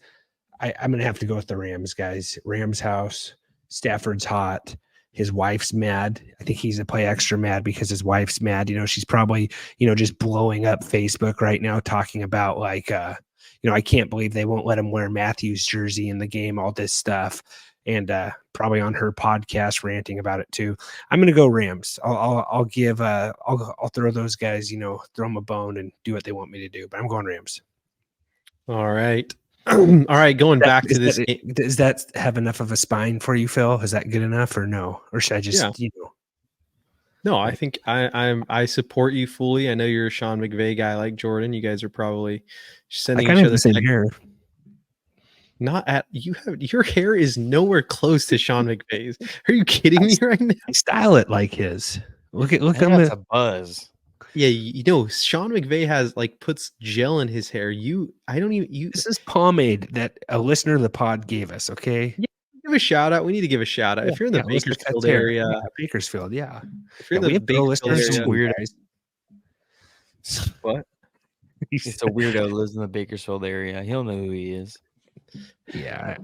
I'm going to have to go with the Rams, guys. Rams house. Stafford's hot. His wife's mad. I think he's to play extra mad because his wife's mad. She's probably, just blowing up Facebook right now talking about like, I can't believe they won't let him wear Matthews jersey in the game, all this stuff. And probably on her podcast ranting about it too. I'm going to go Rams. I'll throw those guys, throw them a bone and do what they want me to do, but I'm going Rams. All right. All right, going back to this. Does that have enough of a spine for you, Phil? Is that good enough or no? Or should I just, No, I think I support you fully. I know you're a Sean McVay guy like Jordan. You guys are probably sending I each kind of other the same hair. Not at you have your hair is nowhere close to Sean McVay's. Are you kidding me right now? I style it like his. Look I on think that's the a buzz. Yeah, you know, Sean McVay has like puts gel in his hair. I don't even This is pomade that a listener of the pod gave us. Okay, Yeah, give a shout out. We need to give a shout out. If you're in the listener Bakersfield cuts hair. area, Yeah, Bakersfield, yeah. if you're Yeah, we in the have Phil Bakersfield listeners area, too, weird. guys. what? It's a weirdo who lives in the Bakersfield area. He'll know who he is. Yeah.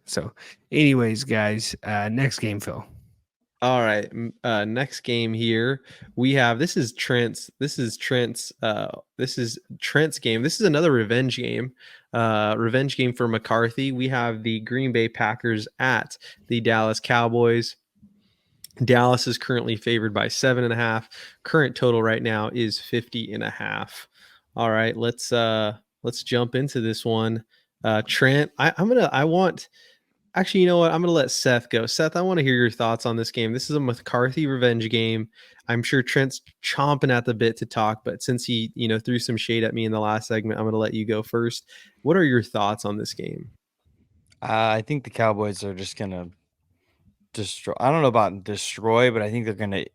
So, anyways, guys, next game, Phil. All right. Next game here we have. This is Trent's game. This is another revenge game. Revenge game for McCarthy. We have the Green Bay Packers at the Dallas Cowboys. Dallas is currently favored by 7.5. Current total right now is 50.5. All right, let's jump into this one. Trent, actually, you know what? I'm gonna let Seth go. Seth, I want to hear your thoughts on this game. This is a McCarthy revenge game. I'm sure Trent's chomping at the bit to talk, but since he, threw some shade at me in the last segment, I'm gonna let you go first. What are your thoughts on this game? I think the Cowboys are just gonna destroy. I don't know about destroy, but I think they're gonna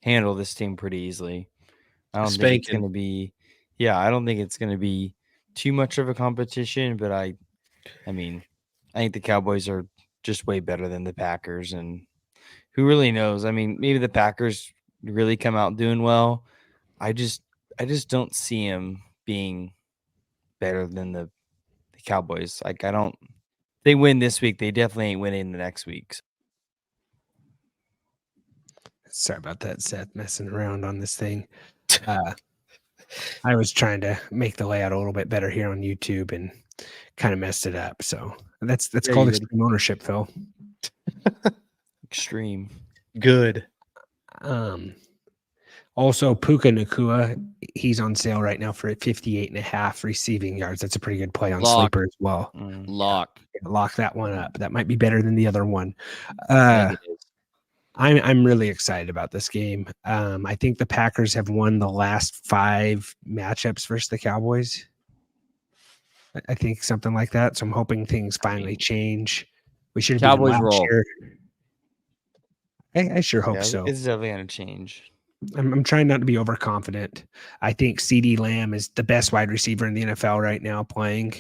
handle this team pretty easily. I don't think it's gonna be. Yeah, I don't think it's gonna be too much of a competition, but I mean, I think the Cowboys are just way better than the Packers, and who really knows? I mean, maybe the Packers really come out doing well. I just don't see them being better than the Cowboys. Like, I don't. They win this week, they definitely ain't winning the next week. Sorry about that, Seth, messing around on this thing. I was trying to make the layout a little bit better here on YouTube and kind of messed it up. So that's called extreme ownership, Phil. Extreme. Good. Also, Puka Nacua, he's on sale right now for 58.5 receiving yards. That's a pretty good play on Sleeper as well. Lock that one up. That might be better than the other one. I'm really excited about this game. I think the Packers have won the last 5 matchups versus the Cowboys. I think something like that. So I'm hoping things finally change. We should have Cowboys roll. Year. I sure hope so. It's definitely going to change. I'm trying not to be overconfident. I think CeeDee Lamb is the best wide receiver in the NFL right now playing.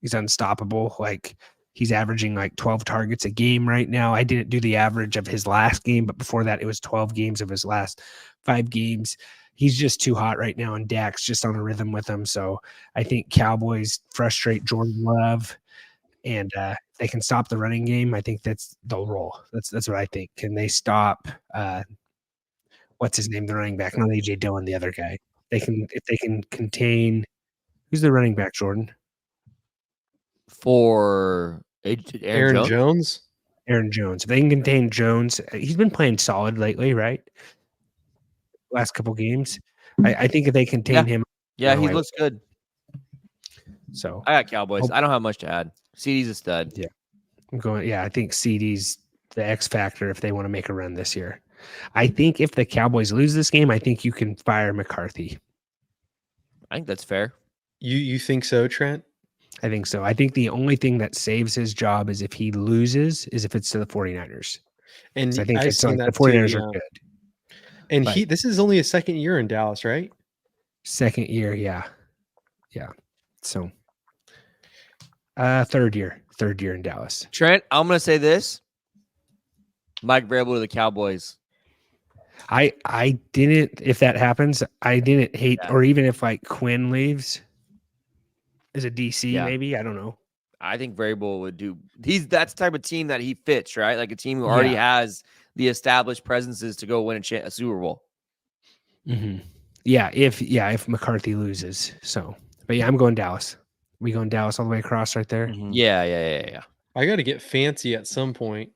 He's unstoppable. Like, he's averaging like 12 targets a game right now. I didn't do the average of his last game, but before that, it was 12 games of his last 5 games. He's just too hot right now, and Dak's just on a rhythm with him. So I think Cowboys frustrate Jordan Love, and they can stop the running game. I think they'll roll. That's what I think. Can they stop what's his name, the running back? Not AJ Dillon, the other guy. If they can contain who's the running back, Jordan? For Aaron Jones? Aaron Jones. If they can contain Jones, he's been playing solid lately, right? Last couple games. I think if they contain him. Yeah, he looks good. So I got Cowboys. I don't have much to add. CeeDee's a stud. Yeah. I think CeeDee's the X factor if they want to make a run this year. I think if the Cowboys lose this game, I think you can fire McCarthy. I think that's fair. You think so, Trent? I think so. I think the only thing that saves his job is if he loses, is if it's to the 49ers. And I think it's like the 49ers are good. And this is only his second year in Dallas, right? Second year, yeah. So third year in Dallas. Trent, I'm gonna say this. Mike Vrabel to the Cowboys. I didn't, if that happens, I didn't hate, or even if like Quinn leaves as a DC, maybe, I don't know. I think Vrabel would do. That's the type of team that he fits, right? Like a team who already has the established presences to go win a Super Bowl. Mm-hmm. If McCarthy loses. So, but I'm going Dallas. We going Dallas all the way across right there. Mm-hmm. Yeah. I got to get fancy at some point.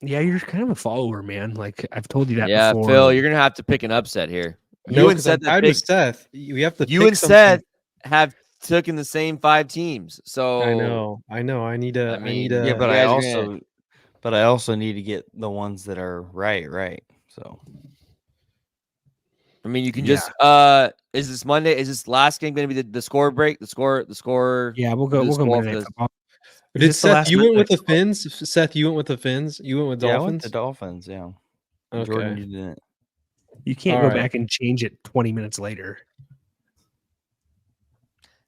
Yeah, you're kind of a follower, man. Like, I've told you that before. Yeah, Phil, you're gonna have to pick an upset here. No, because I'm tied with Seth. We have to. You and Seth have took in the same 5 teams. So I know. I need to. I I mean, need to. Yeah, but you I guys are also gonna- but I also need to get the ones that are right. So I mean, you can Yeah. just is this Monday? Is this last game going to be the score break? The score. Yeah, we'll do go. the We'll go score Monday for Night the- Football. Is Did this the Seth? last You Monday went with Night the Fins. Seth, you went with the Fins. You went with yeah, I Dolphins. went to Dolphins. Yeah, Okay. Jordan, you didn't. You can't All go right. back and change it 20 minutes later.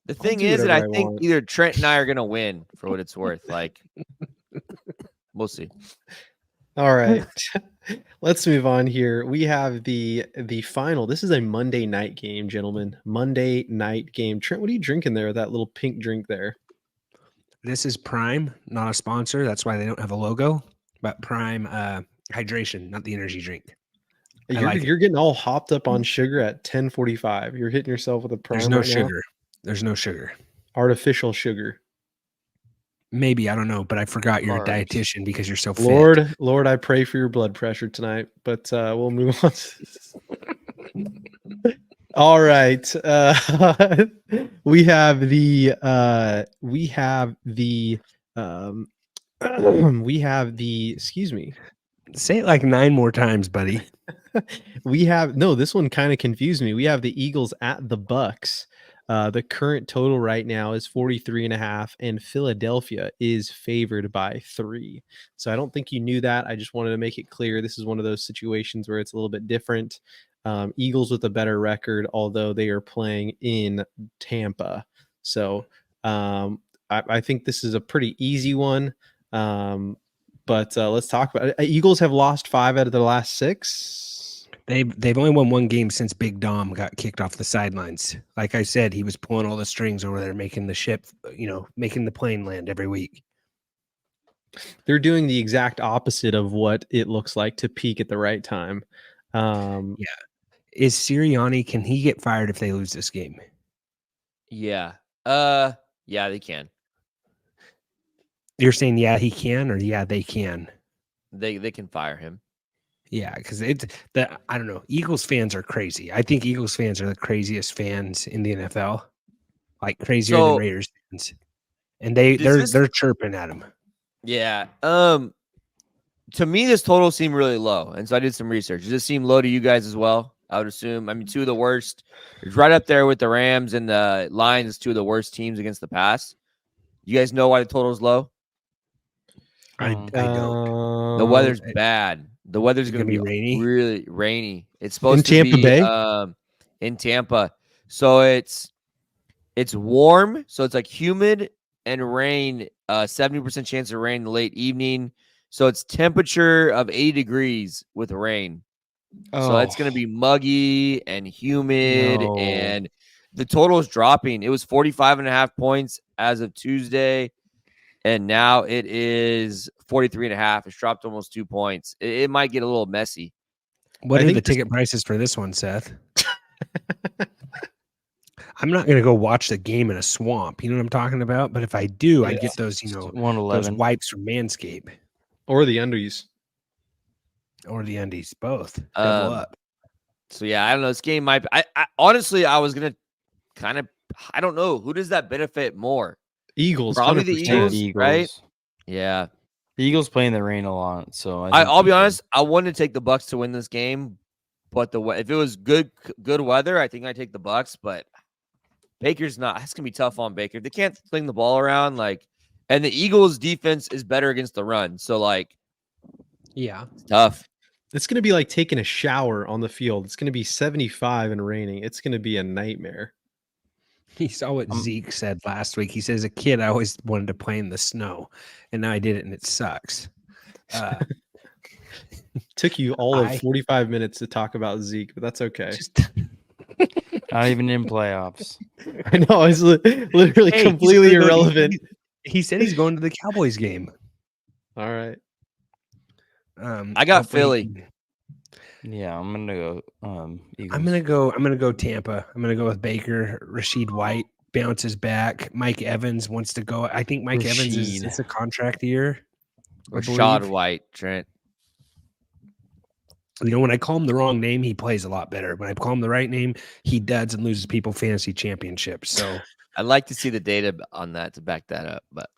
The thing do is that whatever I I think want. either Trent and I are going to win for what it's worth. Like, we'll see. All right. Let's move on here. We have the final. This is a Monday night game, gentlemen. Monday night game. Trent, what are you drinking there? That little pink drink there. This is Prime, not a sponsor. That's why they don't have a logo. But Prime hydration, not the energy drink. I like it. You're getting all hopped up on sugar at 10:45. You're hitting yourself with a prime There's no right now. sugar. There's no sugar. Artificial sugar. Maybe, I don't know, but I forgot you're a Carbs. dietitian because you're so fit. Lord, I pray for your blood pressure tonight. But we'll move on. All right. We have the excuse me. Say it like 9 more times, buddy. This one kind of confused me. We have the Eagles at the Bucks. The current total right now is 43.5, and Philadelphia is favored by 3. So I don't think you knew that. I just wanted to make it clear. This is one of those situations where it's a little bit different. Eagles with a better record, although they are playing in Tampa. So I think this is a pretty easy one. But let's talk about it. Eagles have lost 5 out of their last 6. They've only won 1 game since Big Dom got kicked off the sidelines. Like I said, he was pulling all the strings over there, making the ship, making the plane land every week. They're doing the exact opposite of what it looks like to peak at the right time. Is Sirianni, can he get fired if they lose this game? Yeah. Yeah, they can. You're saying, yeah, he can, or yeah, they can. They can fire him. Yeah, because I don't know. Eagles fans are crazy. I think Eagles fans are the craziest fans in the NFL, like crazier than So- Raiders fans. And they're chirping at him. Yeah. To me, this total seemed really low, and so I did some research. Does this seem low to you guys as well? I would assume. I mean, 2 of the worst. It's right up there with the Rams and the Lions. 2 of the worst teams against the pass. You guys know why the total is low? I don't. The weather's bad. The weather's It's going to gonna be be rainy? really rainy. It's supposed In to Tampa be Bay? in Tampa. So it's warm, so it's like humid and rain, 70% chance of rain in the late evening. So it's temperature of 80 degrees with rain. So it's going to be muggy and humid, No. and the total is dropping. It was 45.5 points as of Tuesday, and now it is 43.5. It's dropped almost 2 points. It might get a little messy. What I are think the this- ticket prices for this one, Seth? I'm not going to go watch the game in a swamp. You know what I'm talking about? But if I do, I get those, those 111. wipes from Manscaped or the undies. or the undies, both. Double up. So yeah, I don't know. This game might. I honestly, I was gonna kind of. I don't know. Who does that benefit more? Eagles. Probably the 100%. Eagles. right? Yeah. The Eagles play in the rain a lot, so I'll be honest. I wanted to take the Bucks to win this game, but if it was good weather, I think I'd take the Bucks. But Baker's not. That's gonna be tough on Baker. They can't fling the ball around and the Eagles' defense is better against the run. So Yeah. it's tough. It's going to be like taking a shower on the field. It's going to be 75 and raining. It's going to be a nightmare. He saw what Zeke said last week. He says, as a kid, I always wanted to play in the snow, and now I did it, and it sucks. Took you all of 45 minutes to talk about Zeke, but that's okay. not even in playoffs. I know. It's literally Hey, completely he's gonna go- irrelevant. He said he's going to the Cowboys game. All right. I got hopefully- Philly. Yeah, I'm gonna go. Eagles. I'm gonna go Tampa. I'm gonna go with Baker. Rashid White bounces back. Mike Evans wants to go. I think Mike Evans Rashid. it's a contract year. I Rashad believe. White, Trent. When I call him the wrong name, he plays a lot better. When I call him the right name, he duds and loses people fantasy championships. So I'd like to see the data on that to back that up, but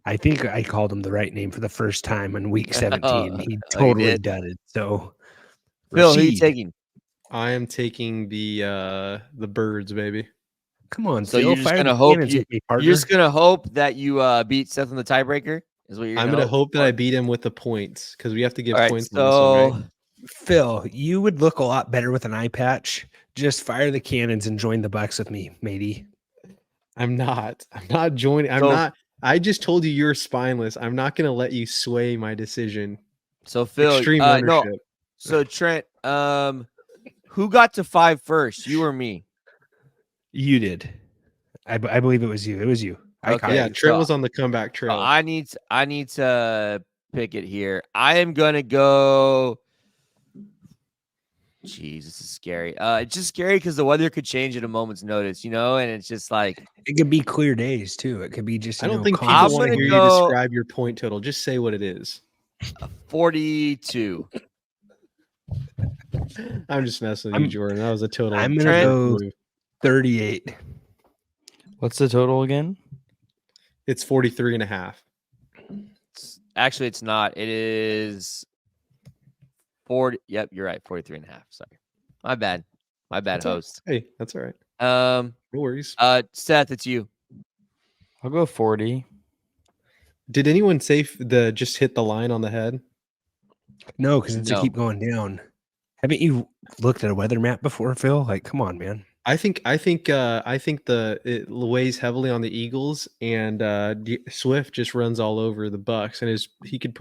I think I called him the right name for the first time in week 17. He you totally did? dudded. So Phil, who are you Rashid, taking? I am taking the birds, baby. come on, So Phil, you're just fire gonna the hope cannons you with me, you're partner. just gonna hope that you beat Seth in the tiebreaker. Is what you're I'm gonna gonna hope that I for? beat him with the points because we have to give All right, points on this one, right? so Phil, you would look a lot better with an eye patch. Just fire the cannons and join the Bucks with me, matey. I'm not. I'm not joining. I'm So- not. I just told you you're spineless. I'm not gonna let you sway my decision. Phil, Extreme no. ownership. So Trent, who got to 5 first? You or me? You did. I believe it was you. It was you. I Okay. caught Yeah, you. Trent so- was on the comeback trail. I need to pick it here. I am gonna go. Jeez, this is scary. It's just scary because the weather could change at a moment's notice, and it's just like It could be clear days too. It could be just. I don't think calm people I'm want to gonna hear go- you describe your point total. Just say what it is. 42. I'm just messing with you, Jordan. That was a total. I'm gonna Trent- go move. 38. What's the total again? It's 43.5. Actually, it's not. It is 40. Yep, you're right. 43 and a half. Sorry. My bad. My bad, That's all right. host. Hey, that's all right. No worries. Seth, it's you. I'll go 40. Did anyone say just hit the line on the head? No, because it's No. a keep going down. Haven't you looked at a weather map before, Phil? Like, come on, man. I think it weighs heavily on the Eagles, and Swift just runs all over the Bucks, and he could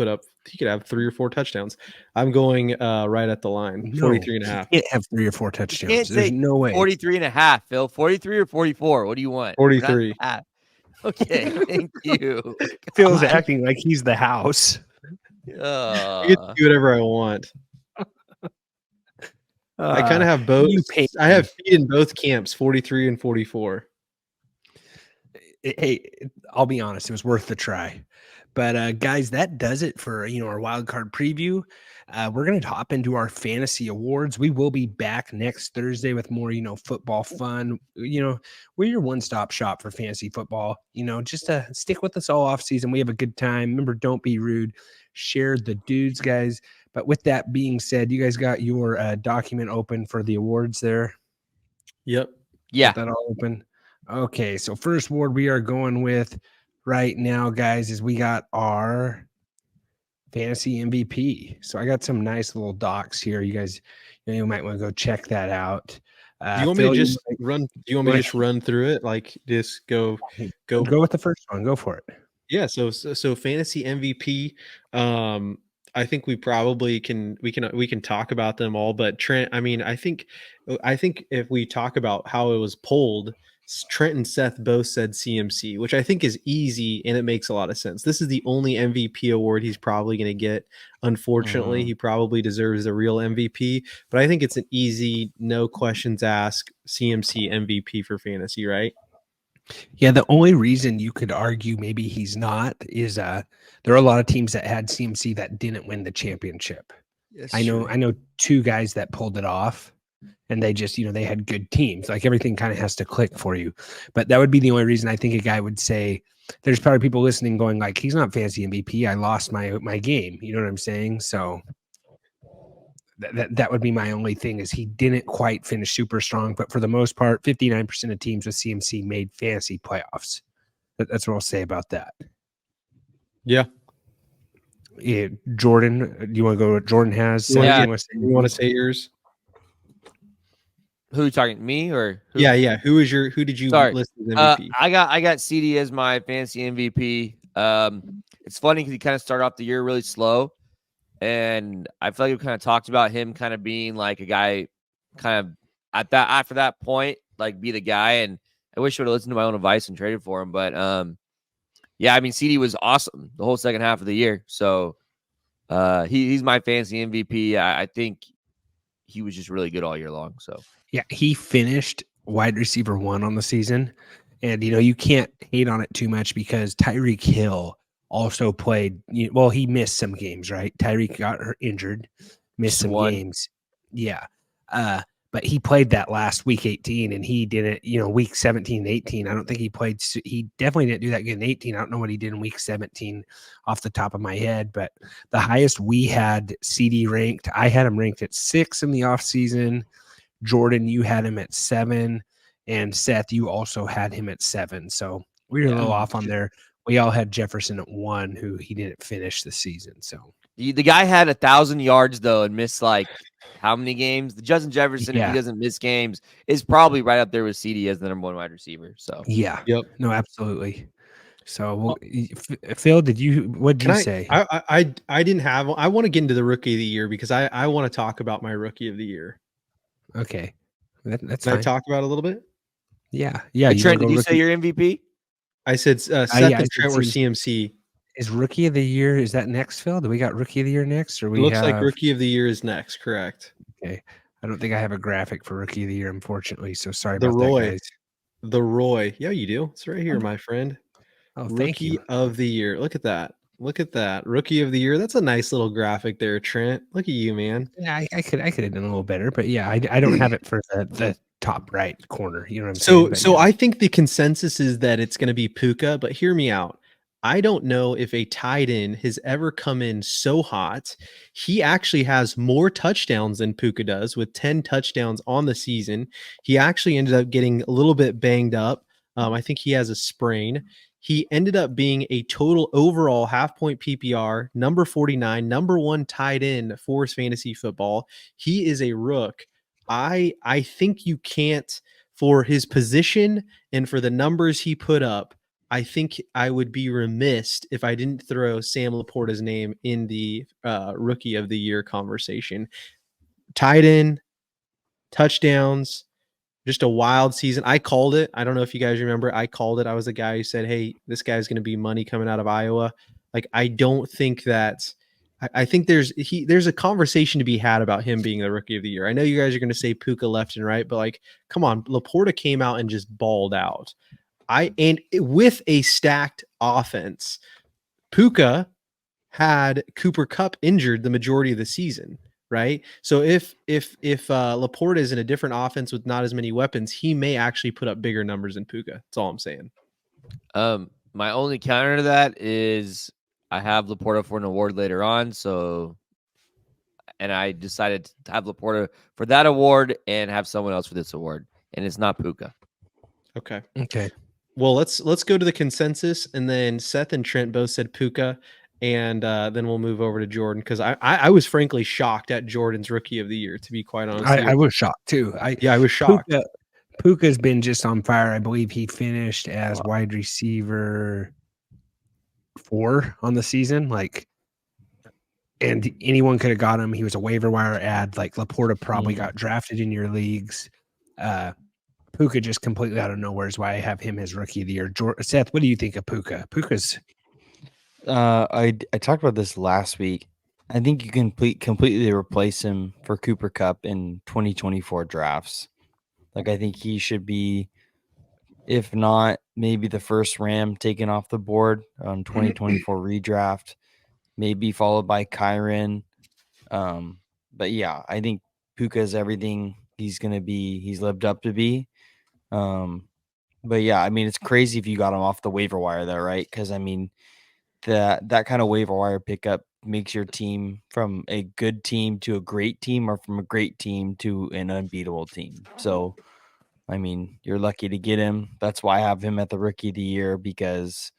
have 3 or 4 touchdowns. I'm going right at the line, No, 43.5. he can't have 3 or 4 Can't touchdowns. say There's no way. 43 and a half, Phil. 43 or 44. What do you want? We're not 43. half. Okay, thank you. Phil's God. acting like he's the house. I get to do whatever I want. I kind of have both. you pay I have feet in both camps, 43 and 44. Hey, I'll be honest, it was worth the try. But guys, that does it for our wild card preview. We're going to hop into our fantasy awards. We will be back next Thursday with more football fun. We're your one-stop shop for fantasy football. Just stick with us all off season. We have a good time. Remember, don't be rude. Share the dudes, guys. But with that being said, you guys got your document open for the awards there. Yep. Yeah. Got that all open. Okay, so first award we are going with right now, guys, is we got our fantasy MVP. So I got some nice little docs here. You guys, you might want to go check that out. Do you want me to just run? Do you want me to just run through it? Like just go with the first one. Go for it. Yeah. So fantasy MVP. I think we probably can talk about them all, but Trent, I mean, I think if we talk about how it was polled, Trent and Seth both said CMC, which I think is easy and it makes a lot of sense. This is the only MVP award he's probably going to get. Unfortunately, he probably deserves the real MVP, but I think it's an easy, no questions asked CMC MVP for fantasy, right? Yeah, the only reason you could argue maybe he's not is there are a lot of teams that had CMC that didn't win the championship. I know 2 guys that pulled it off, and they just they had good teams. Like everything kind of has to click for you. But that would be the only reason I think a guy would say. There's probably people listening going like, he's not fantasy MVP. I lost my game. You know what I'm saying? So that would be my only thing is he didn't quite finish super strong. But for the most part, 59% of teams with CMC made fantasy playoffs. That's what I'll say about that. Yeah. Yeah, Jordan, do you want to go what Jordan has? Yeah. You want to say yours? Who you talking? Me or who? Yeah. Who did you list as MVP? I got CD as my fantasy MVP. It's funny because he kind of started off the year really slow, and I feel like we kind of talked about him kind of being like a guy, kind of after that point, like be the guy. And I wish I would have listened to my own advice and traded for him, but yeah, I mean CD was awesome the whole second half of the year, so he's my fantasy MVP. I think he was just really good all year long. So. Yeah, he finished wide receiver 1 on the season. And, you can't hate on it too much because Tyreek Hill also played. He missed some games, right? Tyreek got injured. missed Just some one. games. Yeah. But he played that last week 18 and he didn't, week 17 and 18. I don't think he played. He definitely didn't do that good in 18. I don't know what he did in week 17 off the top of my head, but the highest we had CD ranked, I had him ranked at 6 in the offseason. Jordan, you had him at 7. And Seth, you also had him at 7. So we were a little off on there. We all had Jefferson at 1, who he didn't finish the season. So The guy had 1,000 yards though and missed like how many games? The Justin Jefferson, if he doesn't miss games, is probably right up there with CD as the number 1 wide receiver. So yeah, Yep. no, absolutely. So Phil, what did you say? I didn't have. I want to get into the rookie of the year because I want to talk about my rookie of the year. Okay, that's Can fine. I talk about it a little bit? Yeah. Hey, Trent, did you say your MVP? I said Seth yeah, and Trent were CMC. Is rookie of the year? Is that next, Phil? Do we got rookie of the year next, or It we looks have? like rookie of the year is next. Correct. Okay, I don't think I have a graphic for rookie of the year, unfortunately. So sorry The about Roy. that, guys. The Roy. Yeah, you do. It's right here, my friend. Oh, thank Rookie you. of the year. Look at that. Look at that. Rookie of the year. That's a nice little graphic there, Trent. Look at you, man. Yeah, I could have done a little better, but yeah, I don't have it for the top right corner. You know what I'm saying? But So yeah. I think the consensus is that it's going to be Puka, but hear me out. I don't know if a tight end has ever come in so hot. He actually has more touchdowns than Puka does, with 10 touchdowns on the season. He actually ended up getting a little bit banged up. I think he has a sprain. He ended up being a total overall half-point PPR, number 49, number 1 tight end for fantasy football. He is a rook. I think you can't, for his position and for the numbers he put up, I think I would be remiss if I didn't throw Sam Laporta's name in the rookie of the year conversation. Tight end, touchdowns, just a wild season. I called it. I don't know if you guys remember. I called it. I was the guy who said, hey, this guy's going to be money coming out of Iowa. Like, I don't think that. I think there's a conversation to be had about him being the rookie of the year. I know you guys are going to say Puka left and right, but like, come on, Laporta came out and just balled out. With a stacked offense, Puka had Cooper Kupp injured the majority of the season, right? So if Laporta is in a different offense with not as many weapons, he may actually put up bigger numbers than Puka. That's all I'm saying. My only counter to that is I have Laporta for an award later on, and I decided to have Laporta for that award and have someone else for this award, and it's not Puka. Okay. Well, let's go to the consensus, and then Seth and Trent both said Puka, and then we'll move over to Jordan, because I was frankly shocked at Jordan's rookie of the year, to be quite honest. I was shocked too. I was shocked. Puka's been just on fire. I believe he finished as wide receiver 4 on the season. And anyone could have got him. He was a waiver wire ad. Like Laporta probably got drafted in your leagues. Puka just completely out of nowhere is why I have him as rookie of the year. Seth, what do you think of Puka? Puka's. I talked about this last week. I think you can completely replace him for Cooper Kupp in 2024 drafts. Like, I think he should be, if not maybe the first Ram taken off the board on 2024 redraft, maybe followed by Kyron. But yeah, I think Puka is everything he's lived up to be. But yeah, I mean, it's crazy if you got him off the waiver wire though, right? Because I mean, that kind of waiver wire pickup makes your team from a good team to a great team, or from a great team to an unbeatable team. So, I mean, you're lucky to get him. That's why I have him at the rookie of the year, because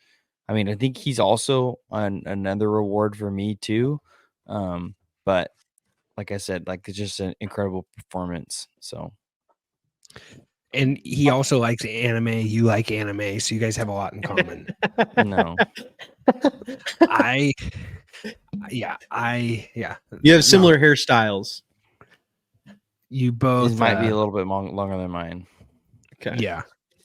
I mean, I think he's also on another reward for me too. But like I said, like, it's just an incredible performance. So, And he also likes anime. You like anime, so you guys have a lot in common. no. Yeah. You have similar hairstyles. You both His might be a little bit longer than mine. Okay. Yeah.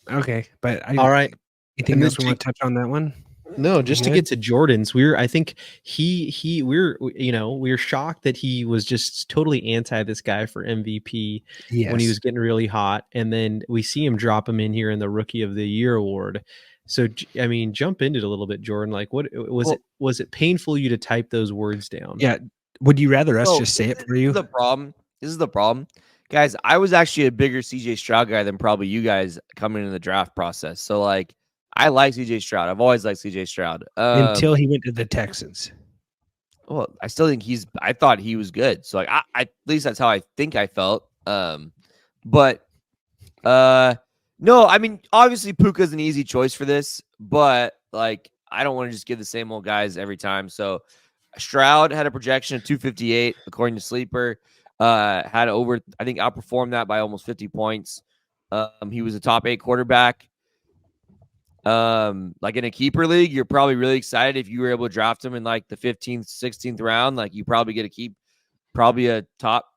Okay. But All right. Anything else we want to touch on that one? No, just to get to Jordan's, I think we're shocked that he was just totally anti this guy for MVP when he was getting really hot. And then we see him drop him in here in the rookie of the year award. So, I mean, jump into it a little bit, Jordan. Like, what was it painful you to type those words down? Yeah. Would you rather us So, just say it for This you? is the problem. This is the problem. Guys, I was actually a bigger CJ Stroud guy than probably you guys coming into the draft process. So, like, I like CJ Stroud. I've always liked CJ Stroud. Until he went to the Texans. Well, I still think I thought he was good. So, like, I at least that's how I think I felt. But no, I mean, obviously Puka's an easy choice for this, but like, I don't want to just give the same old guys every time. So, Stroud had a projection of 258 according to Sleeper. Had over, I think, outperformed that by almost 50 points. He was a top 8 quarterback. Like in a keeper league, you're probably really excited if you were able to draft him in like the 15th, 16th round. Like you probably get to keep probably a top.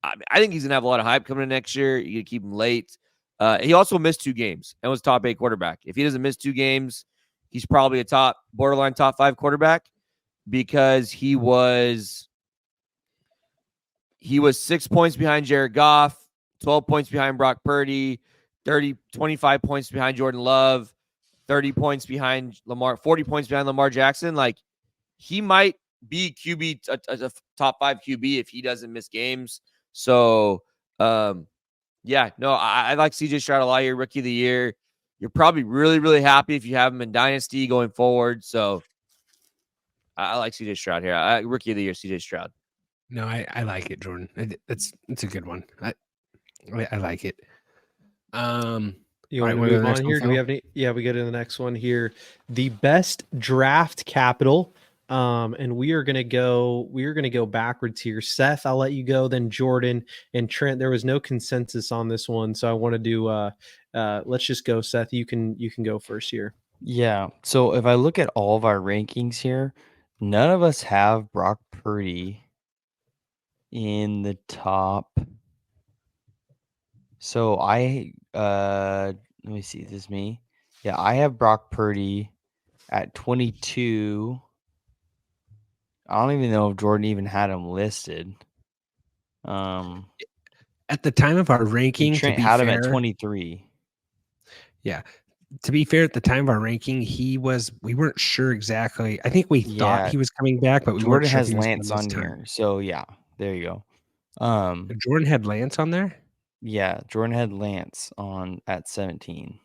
I think he's gonna have a lot of hype coming in next year. You can keep him late. He also missed 2 games and was top 8 quarterback. If he doesn't miss 2 games, he's probably a borderline top 5 quarterback because he was 6 points behind Jared Goff, 12 points behind Brock Purdy, 25 points behind Jordan Love, 30 points behind Lamar, 40 points behind Lamar Jackson. Like he might be QB, a top 5 QB if he doesn't miss games. So, yeah, no, I like CJ Stroud a lot here, rookie of the year. You're probably really, really happy if you have him in dynasty going forward. So I like CJ Stroud here. Rookie of the year, CJ Stroud. No, I like it, Jordan. It's a good one. I like it. You All want right, to wanna go to move the next on one, here? Do Phil? we have any? Yeah, we go to the next one here. The best draft capital. And we are gonna go backwards here. Seth, I'll let you go. Then Jordan and Trent. There was no consensus on this one, so I want to do. Let's just go, Seth. You can go first here. Yeah. So if I look at all of our rankings here, none of us have Brock Purdy in the top. So let me see. Is this me? Yeah, I have Brock Purdy at 22. I don't even know if Jordan even had him listed. At the time of our ranking, to Trent be had him at fair, 23. yeah. To be fair, at the time of our ranking, we weren't sure exactly. I think we thought Yeah. he was coming back, but we weren't Jordan sure if has he was Lance coming on this time. here. So yeah, there you go. Jordan had Lance on there. Yeah, Jordan had Lance on at 17.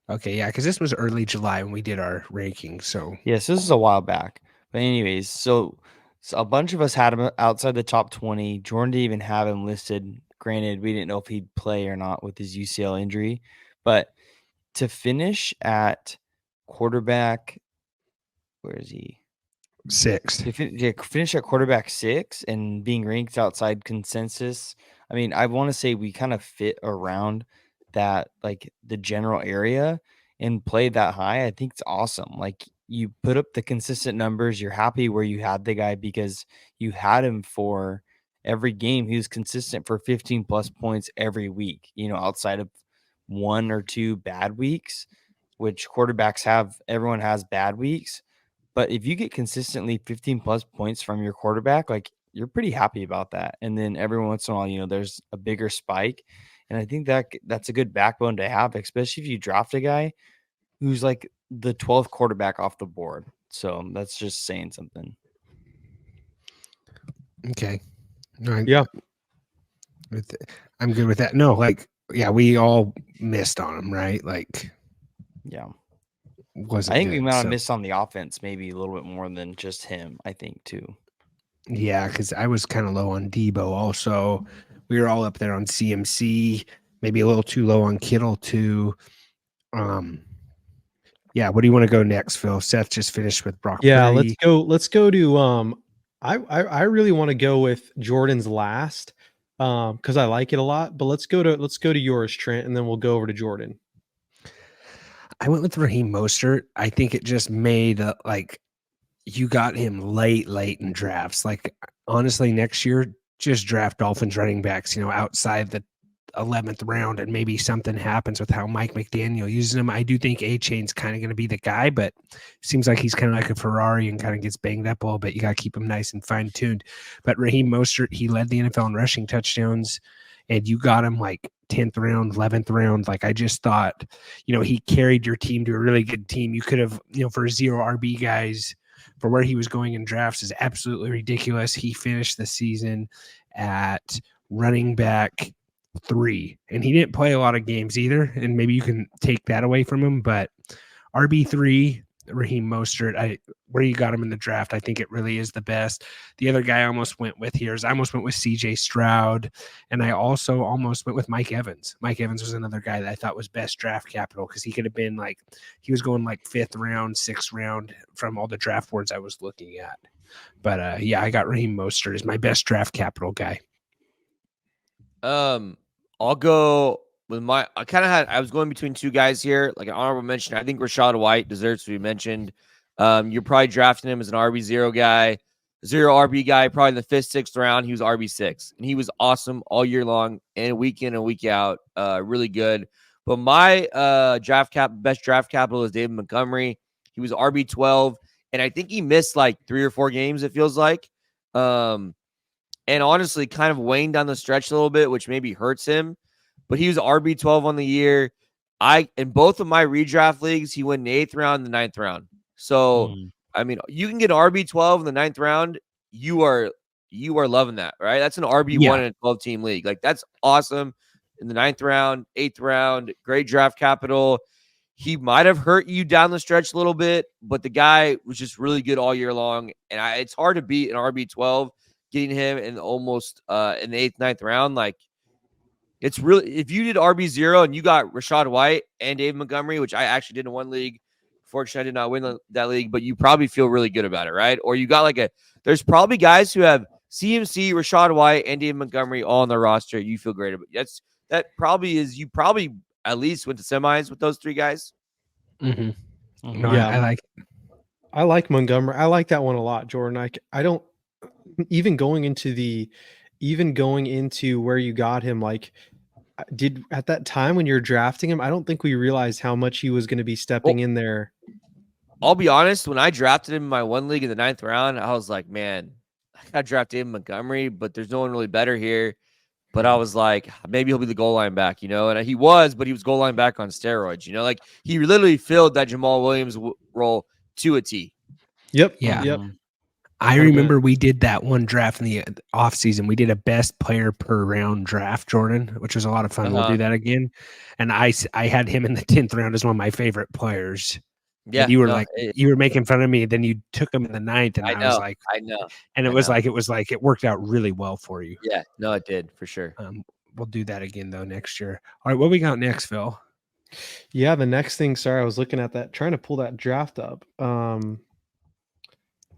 Okay, yeah, because this was early July when we did our ranking. So Yes, this is a while back. But anyways, so a bunch of us had him outside the top 20. Jordan didn't even have him listed. Granted, we didn't know if he'd play or not with his UCL injury. But to finish at quarterback, where is he? 6. To finish at quarterback 6 and being ranked outside consensus. I mean, I want to say we kind of fit around that, like the general area, and play that high. I think it's awesome. Like you put up the consistent numbers. You're happy where you had the guy because you had him for every game. He was consistent for 15 plus points every week, outside of 1 or 2 bad weeks, which quarterbacks have. Everyone has bad weeks. But if you get consistently 15 plus points from your quarterback, like you're pretty happy about that. And then every once in a while, there's a bigger spike. And I think that's a good backbone to have, especially if you draft a guy who's like the 12th quarterback off the board. So that's just saying something. Okay. All right. Yeah. I'm good with that. No, like, yeah, we all missed on him, right? Like, yeah. Wasn't I think good, we might have so. missed on the offense maybe a little bit more than just him, I think, too. Yeah, because I was kind of low on Debo also. We were all up there on CMC, maybe a little too low on Kittle too. Yeah, what do you want to go next, Phil? Seth just finished with Brock Yeah, Purdy. let's go to I really want to go with Jordan's last because I like it a lot, but let's go to yours, Trent, and then we'll go over to Jordan. I went with Raheem Mostert. I think it just made like you got him late in drafts. Like honestly, next year just draft Dolphins running backs, outside the 11th round, and maybe something happens with how Mike McDaniel uses him. I do think A-Chain's kind of going to be the guy, but seems like he's kind of like a Ferrari and kind of gets banged up a little bit. You got to keep him nice and fine-tuned. But Raheem Mostert, he led the NFL in rushing touchdowns, and you got him like 10th round, 11th round. Like I just thought, he carried your team to a really good team. You could have, for 0 RB guys, for where he was going in drafts is absolutely ridiculous. He finished the season at running back 3, and he didn't play a lot of games either. And maybe you can take that away from him, but RB3, Raheem Mostert, where you got him in the draft, I think it really is the best. The other guy I almost went with here is I almost went with CJ Stroud, and I also almost went with Mike Evans. Mike Evans was another guy that I thought was best draft capital because he could have been like, he was going like 5th round, 6th round from all the draft boards I was looking at. But yeah, I got Raheem Mostert as my best draft capital guy. I'll go with I was going between 2 guys here, like an honorable mention. I think Rachaad White deserves to be mentioned. You're probably drafting him as an RB0 guy, 0 RB guy, probably in the 5th, 6th round. He was RB6, and he was awesome all year long and week in and week out. Really good. But my best draft capital is David Montgomery. He was RB12, and I think he missed like 3 or 4 games, it feels like. And honestly, kind of weighing down the stretch a little bit, which maybe hurts him. But he was RB12 on the year. In both of my redraft leagues, he went in the 8th round and the 9th round. So, I mean, you can get an RB12 in the 9th round. You are loving that, right? That's an RB1 in a 12-team league. Like, that's awesome. In the 9th round, 8th round, great draft capital. He might have hurt you down the stretch a little bit, but the guy was just really good all year long. And it's hard to beat an RB12. Getting him in almost in the 8th, 9th round, like, it's really, if you did RB0 and you got Rachaad White and Dave Montgomery, which I actually did in one league. Fortunately, I did not win that league, but you probably feel really good about it, right? Or you got there's probably guys who have CMC, Rachaad White, and Dave Montgomery all on their roster. You feel great about it. You probably at least went to semis with those 3 guys. Mm-hmm. No, Yeah, I like Montgomery. I like that one a lot, Jordan. I don't even going into where you got him, like, did at that time when you're drafting him, I don't think we realized how much he was going to be stepping in there. I'll be honest, when I drafted him in my one league in the 9th round, I was like, man, I got drafted David Montgomery, but there's no one really better here. But I was like, maybe he'll be the goal line back, and he was goal line back on steroids, like he literally filled that Jamal Williams role to a T. Yep. Yeah. Yep. I remember we did that one draft in the off season. We did a best player per round draft, Jordan, which was a lot of fun. We'll do that again. And I had him in the 10th round as one of my favorite players. Yeah. And you were you were making fun of me. Then you took him in the 9th, and I was like, I know. And it was like it worked out really well for you. Yeah, no, it did for sure. We'll do that again though next year. All right, what we got next, Phil? Yeah, the next thing. Sorry, I was looking at that, trying to pull that draft up.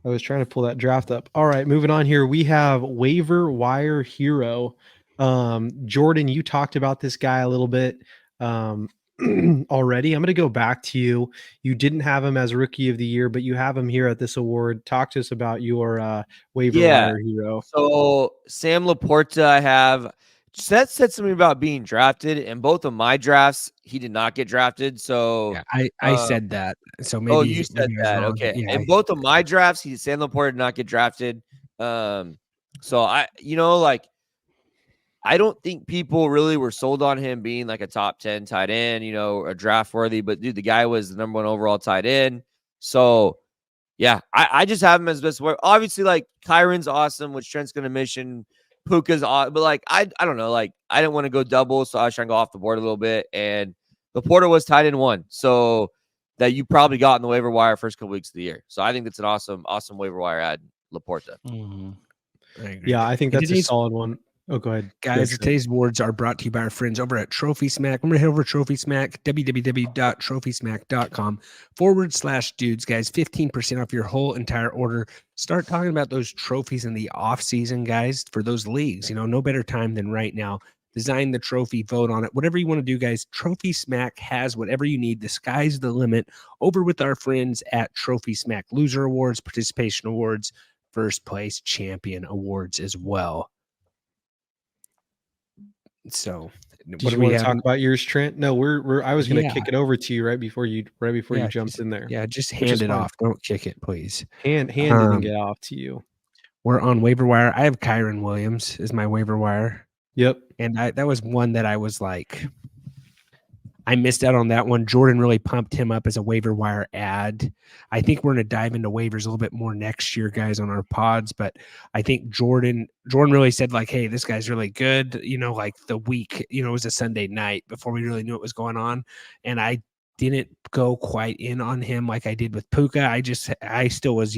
I was trying to pull that draft up. All right, moving on here. We have waiver wire hero. Jordan, you talked about this guy a little bit already. I'm going to go back to you. You didn't have him as rookie of the year, but you have him here at this award. Talk to us about your waiver wire hero. So Sam Laporta, I have. Seth said something about being drafted. In both of my drafts, he did not get drafted. So yeah, I said that. So maybe you said that. Okay. Yeah, in both of my drafts, Sam Laporta did not get drafted. So I don't think people really were sold on him being like a top 10 tight end, a draft worthy. But dude, the guy was the number 1 overall tight end. So yeah, I just have him as best player. Obviously, like Kyron's awesome, which Trent's going to mention. Puka's awesome, but like I don't know, like I didn't want to go double, so I was trying to go off the board a little bit. And Laporta was tight end 1, so that you probably got in the waiver wire first couple weeks of the year. So I think that's an awesome waiver wire ad, Laporta. Yeah, I think that's a solid one. Oh, go ahead. Guys, today's awards are brought to you by our friends over at Trophy Smack. Remember to head over to Trophy Smack, www.trophysmack.com/dudes, guys. 15% off your whole entire order. Start talking about those trophies in the off season, guys, for those leagues. No better time than right now. Design the trophy, vote on it, whatever you want to do, guys. Trophy Smack has whatever you need. The sky's the limit. Over with our friends at Trophy Smack. Loser awards, participation awards, first place champion awards as well. So, what do we want to talk about yours, Trent? No, I was going to kick it over to you right before you jumped in there. Yeah, just hand it off. Don't kick it, please. Hand didn't get off to you. We're on waiver wire. I have Kyron Williams as my waiver wire. Yep. And that was one that I was like, I missed out on that one. Jordan really pumped him up as a waiver wire ad. I think we're going to dive into waivers a little bit more next year, guys, on our pods. But I think Jordan really said, like, hey, this guy's really good. Like the week, it was a Sunday night before we really knew what was going on. And I didn't go quite in on him like I did with Puka. I still was,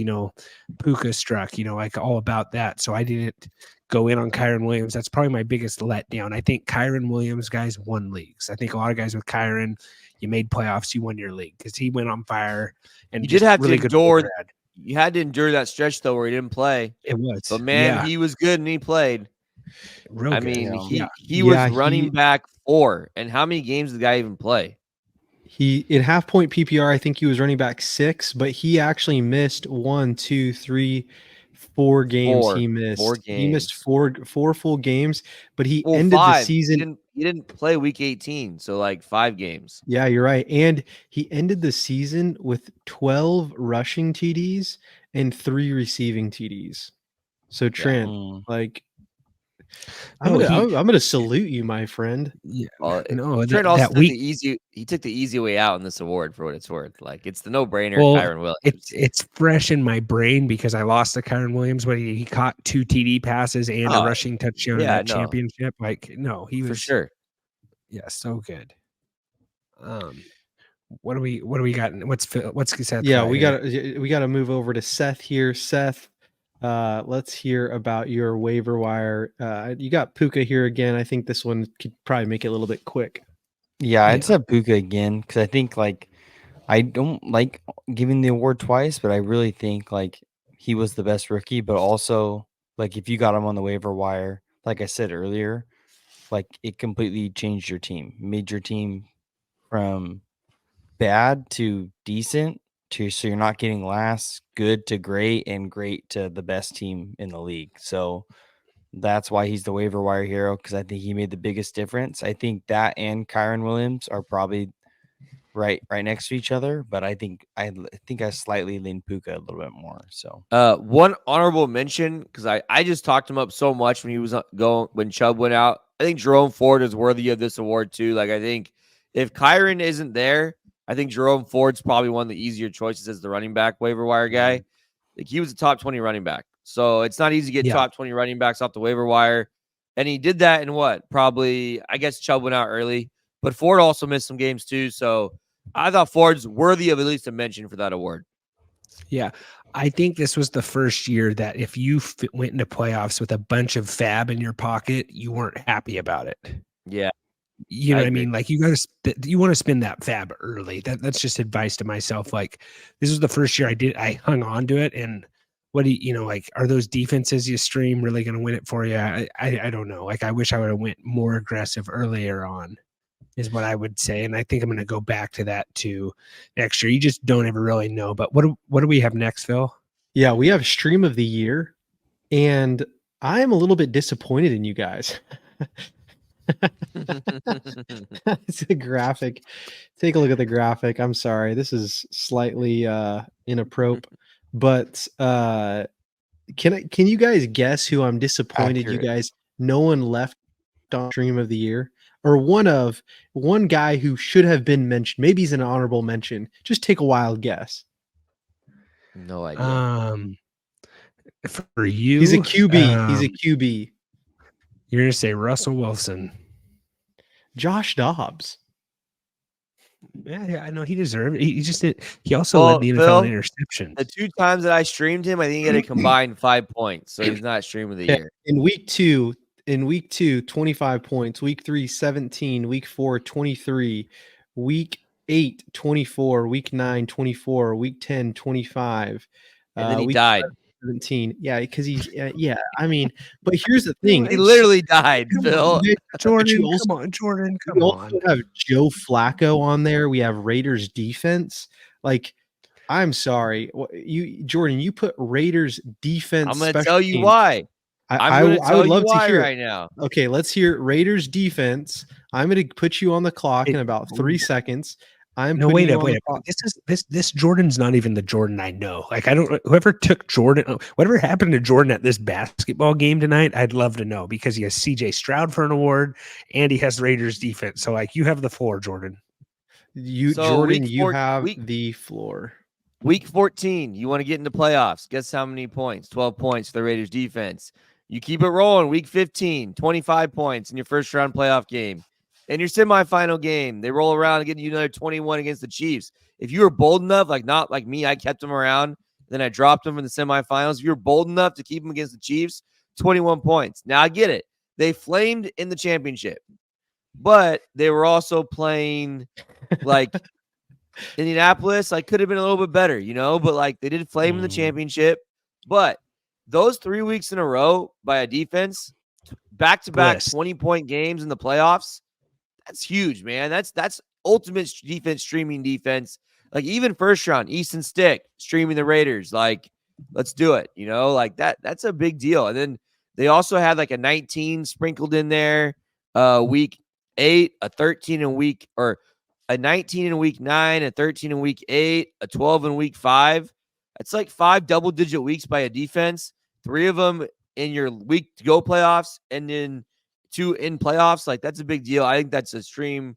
Puka struck, like all about that. So I didn't go in on Kyron Williams. That's probably my biggest letdown. I think Kyron Williams, guys, won leagues. I think a lot of guys with Kyron, you made playoffs, you won your league because he went on fire. And you did have really to endure. You had to endure that stretch though, where he didn't play. It was, but man, he was good and he played. Real good. He was running back 4. And how many games did the guy even play? He in half point PPR, I think he was running back 6, but he actually missed 4 games. He missed 4 games. He missed four full games, but he ended 5. the season. He didn't play week 18, so like 5 games. Yeah, you're right. And he ended the season with 12 rushing TDs and 3 receiving TDs. So Trent, I'm gonna salute you, my friend. Yeah. Trent also took the easy way out in this award for what it's worth. Like it's the no-brainer. Kyron Williams. It's fresh in my brain because I lost to Kyron Williams when he caught 2 TD passes and a rushing touchdown in that championship. Like, no, he was for sure. Yeah, so good. What do we got? What's Seth? Yeah, we got to move over to Seth here. Seth, let's hear about your waiver wire. You got Puka here again. I think this one could probably make it a little bit quick. Yeah, I'd say Puka again because I think I don't like giving the award twice, but I really think he was the best rookie. But also if you got him on the waiver wire, like I said earlier, it completely changed your team, made your team from bad to decent so you're not getting last, good to great, and great to the best team in the league. So that's why he's the waiver wire hero, because I think he made the biggest difference. I think that and Kyron Williams are probably right next to each other, but I think I slightly lean Puka a little bit more. So one honorable mention, because I just talked him up so much when he was when Chubb went out. I think Jerome Ford is worthy of this award too. I think if Kyron isn't there, I think Jerome Ford's probably one of the easier choices as the running back waiver wire guy. He was a top 20 running back. So it's not easy to get top 20 running backs off the waiver wire. And he did that in probably, I guess Chubb went out early, but Ford also missed some games too. So I thought Ford's worthy of at least a mention for that award. Yeah. I think this was the first year that if you went into playoffs with a bunch of fab in your pocket, you weren't happy about it. Yeah. You know what I mean? You want to spend that fab early. That's just advice to myself. This was the first year I hung on to it. And what do you are those defenses you stream really going to win it for you? I don't know. I wish I would have went more aggressive earlier on is what I would say. And I think I'm going to go back to that too next year. You just don't ever really know. But what do we have next, Phil? Yeah, we have stream of the year. And I am a little bit disappointed in you guys. It's a graphic. Take a look at the graphic. I'm sorry. This is slightly inappropriate. But can you guys guess who I'm disappointed you guys no one left on stream of the year? Or one guy who should have been mentioned. Maybe he's an honorable mention. Just take a wild guess. No idea. For you, he's a QB. He's a QB. You're gonna say Russell Wilson. Josh Dobbs. Yeah, I know he deserved it. He just did. He also led the NFL in interceptions. The 2 times that I streamed him, I think he had a combined 5 points. So he's not stream of the year. In week 2, 25 points. Week 3, 17. Week 4, 23. Week 8, 24. Week 9, 24. Week 10, 25. And then he died. 17. Yeah, because he's I mean, but here's the thing. He literally died, Phil. Jordan, come on, Jordan. We also have Joe Flacco on there. We have Raiders defense. I'm sorry. Jordan, you put Raiders defense. I'm going to tell you why. I would love to hear right now. Okay, let's hear Raiders defense. I'm going to put you on the clock in about 3 seconds. Wait up. This Jordan's not even the Jordan I know. Whoever took Jordan, whatever happened to Jordan at this basketball game tonight, I'd love to know because he has CJ Stroud for an award and he has Raiders defense. So you have the floor, Jordan. Jordan, week you four- have week- the floor. Week 14, you want to get into playoffs. Guess how many points? 12 points for the Raiders defense. You keep it rolling. Week 15, 25 points in your first round playoff game. In your semifinal game, they roll around and get you another 21 against the Chiefs. If you were bold enough, like not like me, I kept them around, then I dropped them in the semifinals. If you were bold enough to keep them against the Chiefs, 21 points. Now I get it. They flamed in the championship, but they were also playing like Indianapolis, like, could have been a little bit better, but like they did flame in the championship. But those 3 weeks in a row by a defense, back-to-back 20-point games in the playoffs, that's huge, man. That's ultimate defense, streaming defense. Like, even first round, Easton Stick streaming the Raiders. Like, let's do it, like that's a big deal. And then they also had like a 19 sprinkled in there, week 8, a 13 in week, or a 19 in week 9, a 13 in week 8, a 12 in week 5. That's like 5 double-digit weeks by a defense. 3 of them in your week to go playoffs, and then 2 in playoffs. Like, that's a big deal. I think that's a stream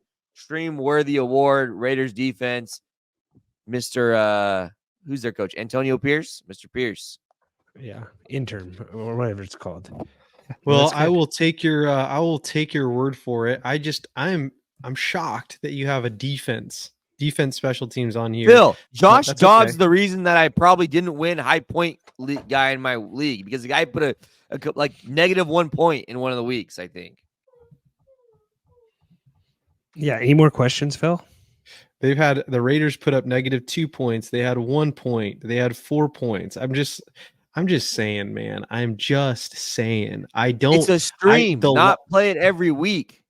worthy award. Raiders defense, Mr. Who's their coach? Antonio Pierce, Mr. Pierce. Yeah, intern or whatever it's called. Well, I will take your word for it. I'm shocked that you have a defense special teams on here. Phil, Josh That's Dobbs okay. is the reason that I probably didn't win high point guy in my league, because the guy put a like -1 point in one of the weeks, I think. Yeah. Any more questions, Phil? They've had the Raiders put up -2 points. They had 1 point. They had 4 points. I'm just saying, man. I'm just saying. It's a stream, not play it every week.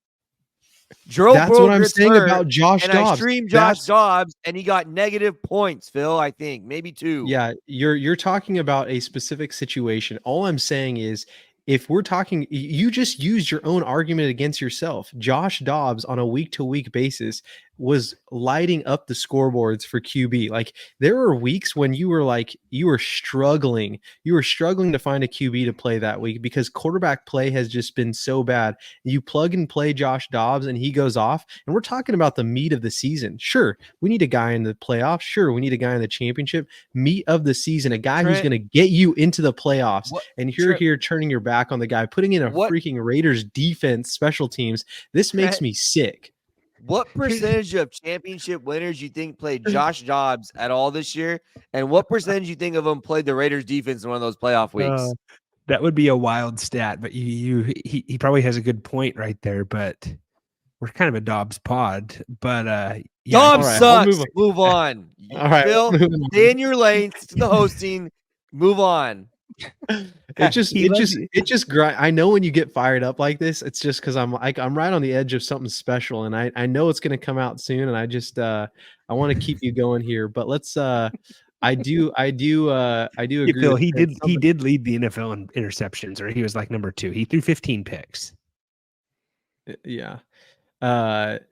That's what I'm saying about Josh and Dobbs. I streamed Josh Dobbs, and he got negative points, Phil, I think. Maybe 2. Yeah, you're talking about a specific situation. All I'm saying is, if we're talking, you just used your own argument against yourself. Josh Dobbs on a week-to-week basis was lighting up the scoreboards for QB. Like, there were weeks when you were struggling to find a QB to play that week because quarterback play has just been so bad. You plug and play Josh Dobbs and he goes off, and we're talking about the meat of the season. Sure, we need a guy in the playoffs. Sure, we need a guy in the championship. Meat of the season, a guy who's going to get you into the playoffs. And you're here turning your back on the guy, putting in a freaking Raiders defense, special teams. This makes me sick. What percentage of championship winners you think played Josh Dobbs at all this year? And what percentage you think of them played the Raiders defense in one of those playoff weeks? That would be a wild stat, but he probably has a good point right there. But we're kind of a Dobbs pod. But yeah, Dobbs sucks. Move on. All right, Phil, stay in your lane, stick to the hosting. Move on. It just grind. I know when you get fired up like this, it's just because I'm right on the edge of something special, and I know it's going to come out soon, and I just I want to keep you going here. But let's I do agree. Phil, he did lead the NFL in interceptions, or he was like number 2. He threw 15 picks. Yeah.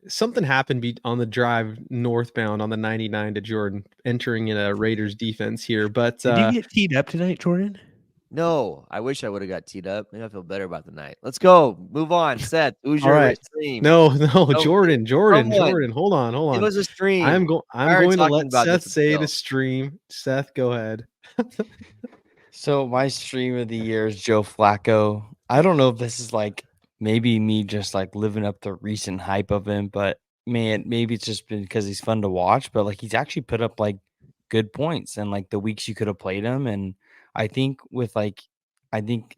Something happened on the drive northbound on the 99 to Jordan, entering in a Raiders defense here. But did you get teed up tonight, Jordan? No, I wish I would have got teed up. Maybe I feel better about the night. Let's go. Move on. Seth, who's your stream? No, Jordan. Hold on. It was a stream. I'm going to let Seth say the stream. Seth, go ahead. So my stream of the year is Joe Flacco. I don't know if this is like maybe me just like living up the recent hype of him, but man, maybe it's just been because he's fun to watch, but like he's actually put up like good points and like the weeks you could have played him. And I think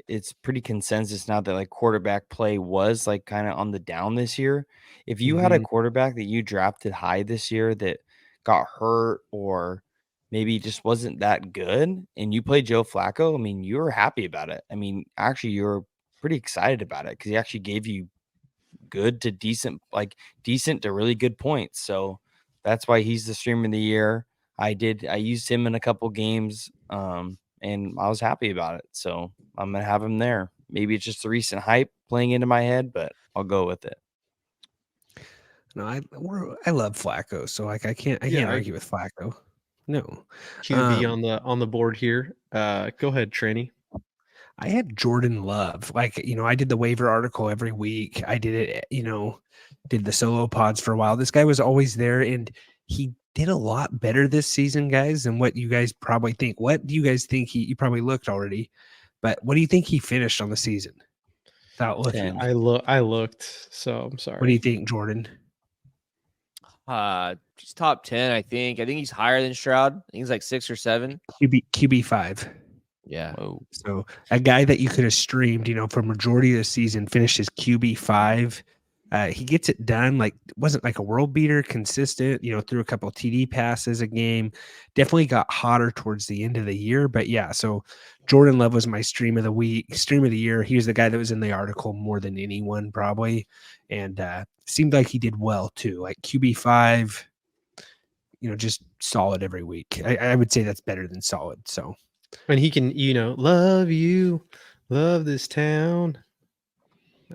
it's pretty consensus now that like quarterback play was like kind of on the down this year. If you had a quarterback that you drafted high this year that got hurt or maybe just wasn't that good and you played Joe Flacco, I mean, you were happy about it. I mean, actually you were pretty excited about it because he actually gave you good to decent to really good points. So that's why he's the stream of the year. I used him in a couple games. And I was happy about it. So I'm going to have him there. Maybe it's just the recent hype playing into my head, but I'll go with it. No, I love Flacco. So like I can't argue with Flacco. No. QB on the board here. Go ahead, Tranny. I had Jordan Love. Like, I did the waiver article every week. I did it, did the solo pods for a while. This guy was always there, and he did a lot better this season, guys, than what you guys probably think. What do you guys think you probably looked already, but what do you think he finished on the season without looking? 10. I looked, so I'm What do sorry. you think, Jordan? He's top 10, I think. I think he's higher than Stroud. I think he's like 6 or 7. QB5. Yeah. Whoa. So a guy that you could have streamed, for majority of the season, finished his QB5. He gets it done. Like, wasn't like a world beater, consistent, threw a couple of TD passes a game. Definitely got hotter towards the end of the year. But yeah, so Jordan Love was my stream of the year. He was the guy that was in the article more than anyone probably. And seemed like he did well too. Like QB5, just solid every week. I would say that's better than solid. So And he can, love you, love this town.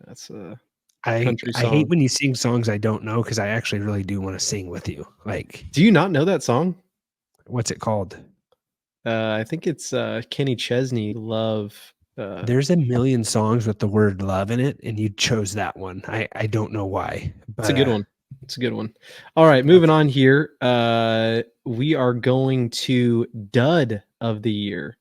That's I country hate song. when you sing songs I don't know, because I actually really do want to sing with you. Like, Do you not know that song? what's it called? I think it's Kenny Chesney, Love. There's a million songs with the word love in it, and you chose that one. I don't know why, but It's a good one. It's a good one. All right, moving on here. We are going to dud of the year.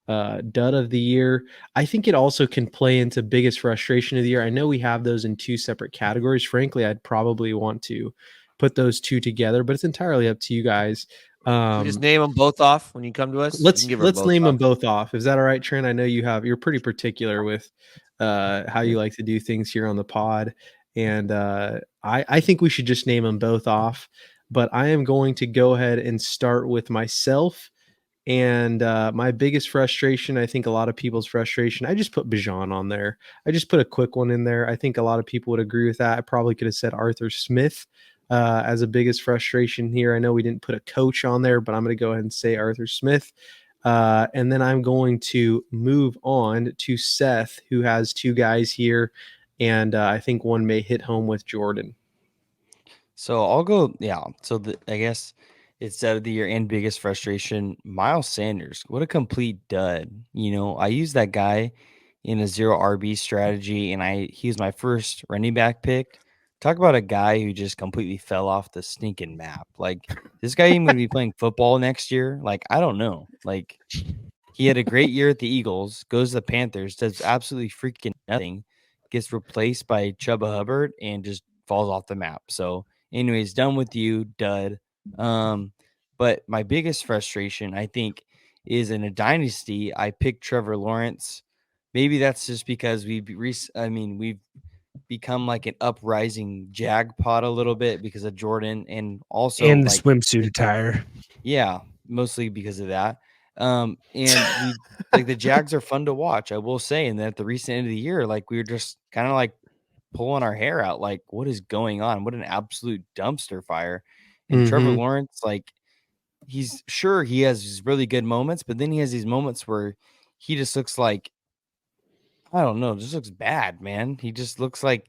Dud of the year. I think it also can play into biggest frustration of the year. I know we have those in two separate categories. Frankly, I'd probably want to put those two together, but it's entirely up to you guys. We just name them both off when you come to us. Let's You can give 'em both name off. them both off. Is that all right, Trent? I know you're pretty particular with how you like to do things here on the pod, and I think we should just name them both off. But I am going to go ahead and start with myself. And my biggest frustration, I think a lot of people's frustration, I just put Bijan on there. I just put a quick one in there. I think a lot of people would agree with that. I probably could have said Arthur Smith as a biggest frustration here. I know we didn't put a coach on there, but I'm going to go ahead and say Arthur Smith. And then I'm going to move on to Seth, who has two guys here. And I think one may hit home with Jordan. So I'll go. Yeah. So I guess it's out of the year and biggest frustration. Miles Sanders, what a complete dud. I used that guy in a 0 RB strategy, and he was my first running back pick. Talk about a guy who just completely fell off the stinking map. Like, this guy even going to be playing football next year. Like, I don't know. Like, he had a great year at the Eagles, goes to the Panthers, does absolutely freaking nothing, gets replaced by Chuba Hubbard, and just falls off the map. So, anyways, done with you, dud. But my biggest frustration, I think, is in a dynasty. I picked Trevor Lawrence. Maybe that's just because we've become like an uprising Jagpot a little bit because of Jordan, and also and the like swimsuit attire. yeah, mostly because of that. And we like the Jags are fun to watch, I will say. And then at the recent end of the year, like we were just kind of like pulling our hair out, like what is going on? What an absolute dumpster fire. And Trevor Lawrence, like he has these really good moments, but then he has these moments where he just looks like, I don't know, just looks bad, man. He just looks like,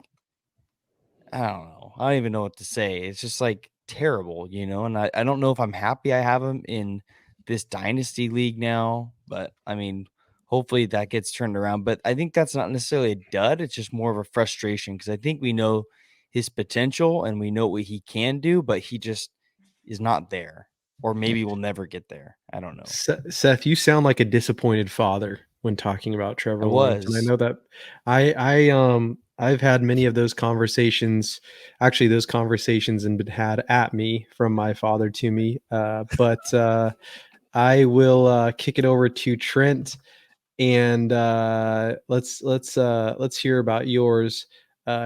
I don't know. I don't even know what to say. It's just like terrible, and I don't know if I'm happy I have him in this dynasty league now, but I mean, hopefully that gets turned around. But I think that's not necessarily a dud. It's just more of a frustration because I think we know his potential and we know what he can do, but he just is not there, or maybe we'll never get there. I don't know. Seth, you sound like a disappointed father when talking about Trevor Lawrence, and I know that I've had many of those conversations. Actually, those conversations have been had at me from my father to me. But I will kick it over to Trent, and let's hear about yours,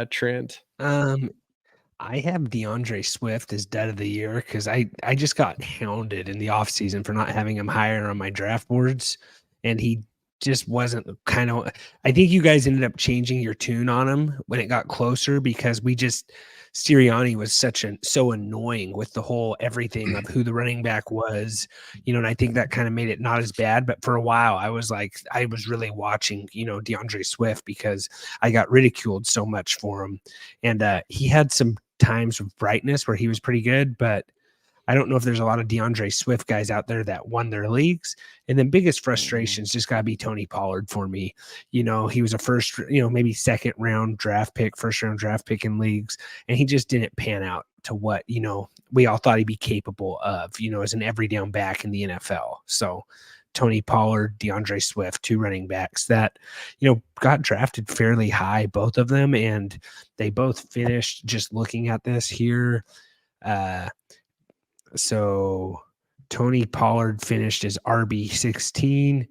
Trent. I have DeAndre Swift as dead of the year because I just got hounded in the offseason for not having him higher on my draft boards, and he just wasn't kind of. I think you guys ended up changing your tune on him when it got closer because Sirianni was so annoying with the whole everything of who the running back was, and I think that kind of made it not as bad. But for a while, I was really watching, DeAndre Swift because I got ridiculed so much for him, and he had some times of brightness where he was pretty good, but I don't know if there's a lot of DeAndre Swift guys out there that won their leagues. And then biggest frustrations just got to be Tony Pollard for me. You know, he was a first, maybe second round draft pick, first round draft pick in leagues, and he just didn't pan out to what, we all thought he'd be capable of, as an every down back in the NFL. So Tony Pollard, DeAndre Swift, 2 running backs that, got drafted fairly high, both of them. And they both finished, just looking at this here. So Tony Pollard finished as RB16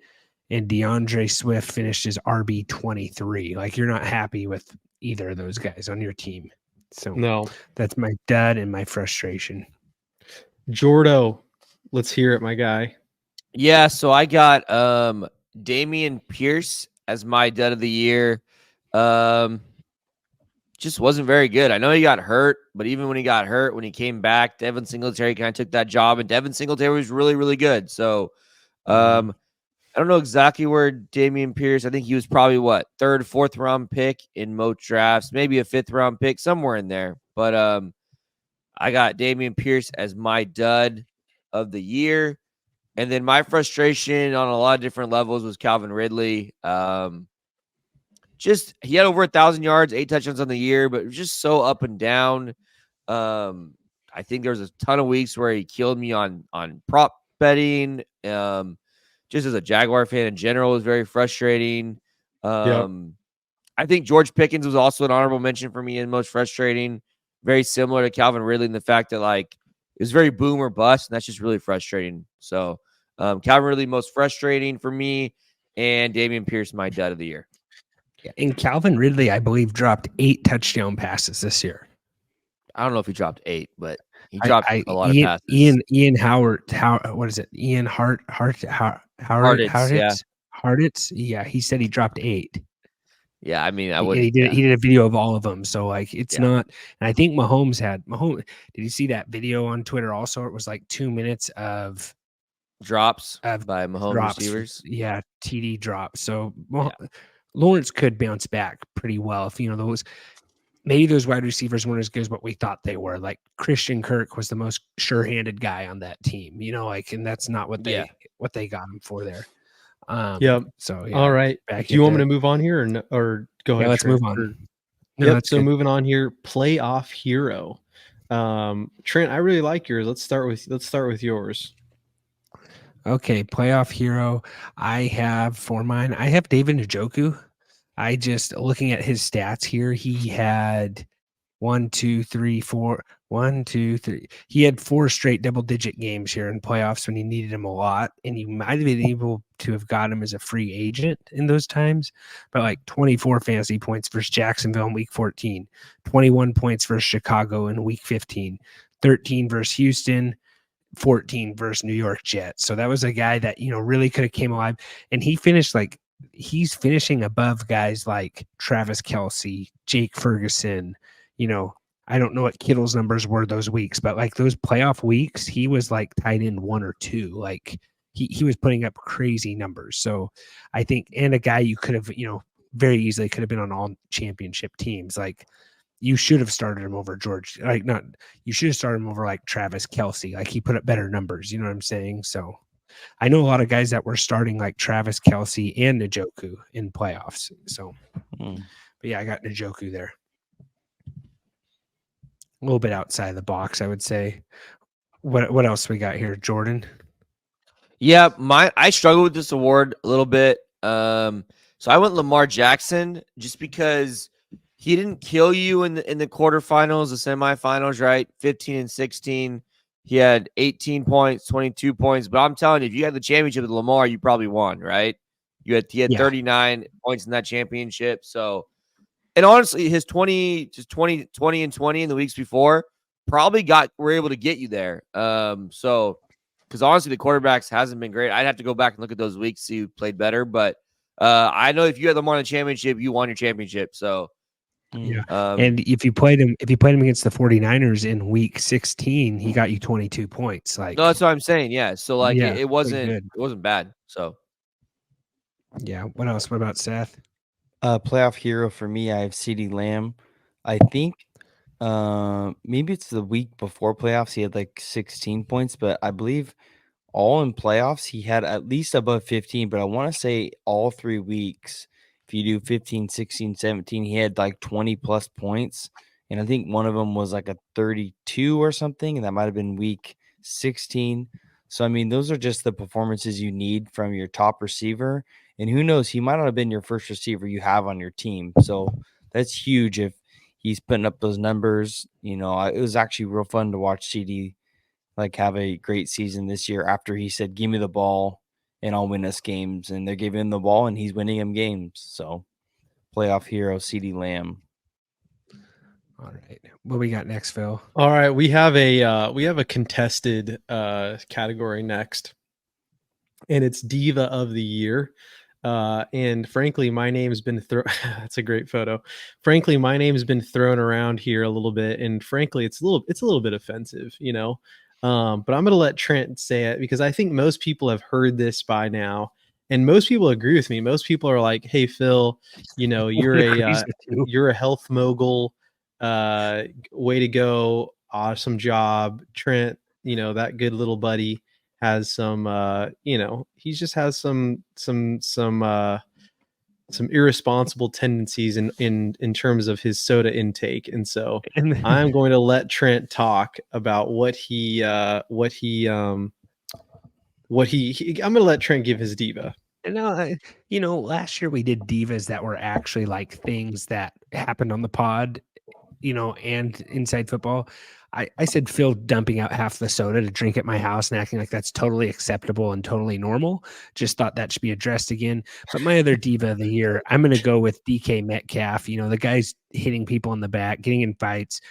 and DeAndre Swift finished as RB23. Like, you're not happy with either of those guys on your team. So No. that's my dud and my frustration. Jordo, let's hear it, my guy. Yeah, so I got Damian Pierce as my dud of the year. Just wasn't very good. I know he got hurt, but even when he got hurt, when he came back, Devin Singletary kind of took that job, and Devin Singletary was really, really good. So I don't know exactly where Damian Pierce, I think he was probably third, fourth round pick in most drafts, maybe a fifth round pick, somewhere in there. But I got Damian Pierce as my dud of the year. And then my frustration on a lot of different levels was Calvin Ridley. He had over 1,000 yards, 8 touchdowns on the year, but it was just so up and down. I think there was a ton of weeks where he killed me on prop betting. Just as a Jaguar fan in general, was very frustrating. I think George Pickens was also an honorable mention for me and most frustrating. Very similar to Calvin Ridley in the fact that it was very boom or bust, and that's just really frustrating. So Calvin Ridley most frustrating for me, and Damian Pierce my dud of the year. And Calvin Ridley, I believe, dropped 8 touchdown passes this year. I don't know if he dropped 8, but he dropped a lot of passes. Ian Howard, what is it? Ian Hartitz. Yeah, he said he dropped 8. Yeah, I mean, I would. He did a video of all of them. So it's not. And I think Mahomes. Did you see that video on Twitter? Also, it was 2 minutes of drops by Mahomes receivers. Yeah, TD drops. So Lawrence could bounce back pretty well if those wide receivers weren't as good as what we thought they were. Like Christian Kirk was the most sure-handed guy on that team. And that's not what they got him for there. So all right. Do you want me to move on here or go ahead? Let's move on. So moving on here, playoff hero. Trent, I really like yours. Let's start with yours. Okay, playoff hero. I have for mine. I have David Njoku. I just looking at his stats here. He had 1, 2, 3, 4. 1, 2, 3. He had 4 straight double-digit games here in playoffs when he needed him a lot, and you might have been able to have got him as a free agent in those times. But 24 fantasy points versus Jacksonville in Week 14, 21 points versus Chicago in Week 15, 13 versus Houston, 14 versus New York Jets. So that was a guy that really could have came alive, and he finished he's finishing above guys like Travis Kelce, Jake Ferguson. I don't know what Kittle's numbers were those weeks, but those playoff weeks, he was tied in 1 or 2. He was putting up crazy numbers. So I think, and a guy you could have, very easily could have been on all championship teams. You should have started him over George. You should have started him over Travis Kelce. He put up better numbers. You know what I'm saying? So I know a lot of guys that were starting Travis Kelce and Njoku in playoffs. So, but yeah, I got Njoku there. A little bit outside the box, I would say. What else we got here, Jordan? Yeah, I struggle with this award a little bit. So I went Lamar Jackson just because he didn't kill you in the quarterfinals, the semifinals, right? 15 and 16. He had 18 points, 22 points. But I'm telling you, if you had the championship with Lamar, you probably won, right? He had 39 points in that championship. So, and honestly, his 20 and 20 in the weeks before probably were able to get you there. So, because honestly, the quarterbacks hasn't been great. I'd have to go back and look at those weeks, see who played better. But I know if you had Lamar in the championship, you won your championship. So, yeah. And if you played him against the 49ers in week 16, he got you 22 points. No, that's what I'm saying. Yeah. So it wasn't bad. So yeah. What else? What about Seth? Playoff hero for me, I have CeeDee Lamb. I think Maybe it's the week before playoffs. He had like 16 points, but I believe all in playoffs he had at least above 15. But I want to say all 3 weeks, if you do 15, 16, 17, he had like 20 plus points. And I think one of them was like a 32 or something, and that might have been week 16. So I mean, those are just the performances you need from your top receiver. And who knows, he might not have been your first receiver you have on your team. So that's huge if he's putting up those numbers. You know, it was actually real fun to watch CD like have a great season this year after he said, "Give me the ball and I'll win us games." And they're giving him the ball and he's winning him games. So playoff hero CD Lamb. All right. What we got next, Phil? All right, we have a contested category next, and it's Diva of the Year. And frankly, my name's been thrown. That's a great photo. Frankly, my name's been thrown around here a little bit, and frankly, it's a little bit offensive, you know. But I'm gonna let Trent say it because I think most people have heard this by now, and most people agree with me. Most people are like, "Hey, Phil, you know, you're a health mogul. Way to go, awesome job, Trent. You know that good little buddy." Has some you know, he just has some irresponsible tendencies in terms of his soda intake, and so I'm going to let Trent talk about what I'm going to let Trent give his diva. No, you know, last year we did divas that were actually like things that happened on the pod, you know, and inside football. I said Phil dumping out half the soda to drink at my house and acting like that's totally acceptable and totally normal. Just thought that should be addressed again. But my other diva of the year, I'm going to go with DK Metcalf. You know, the guy's hitting people in the back, getting in fights,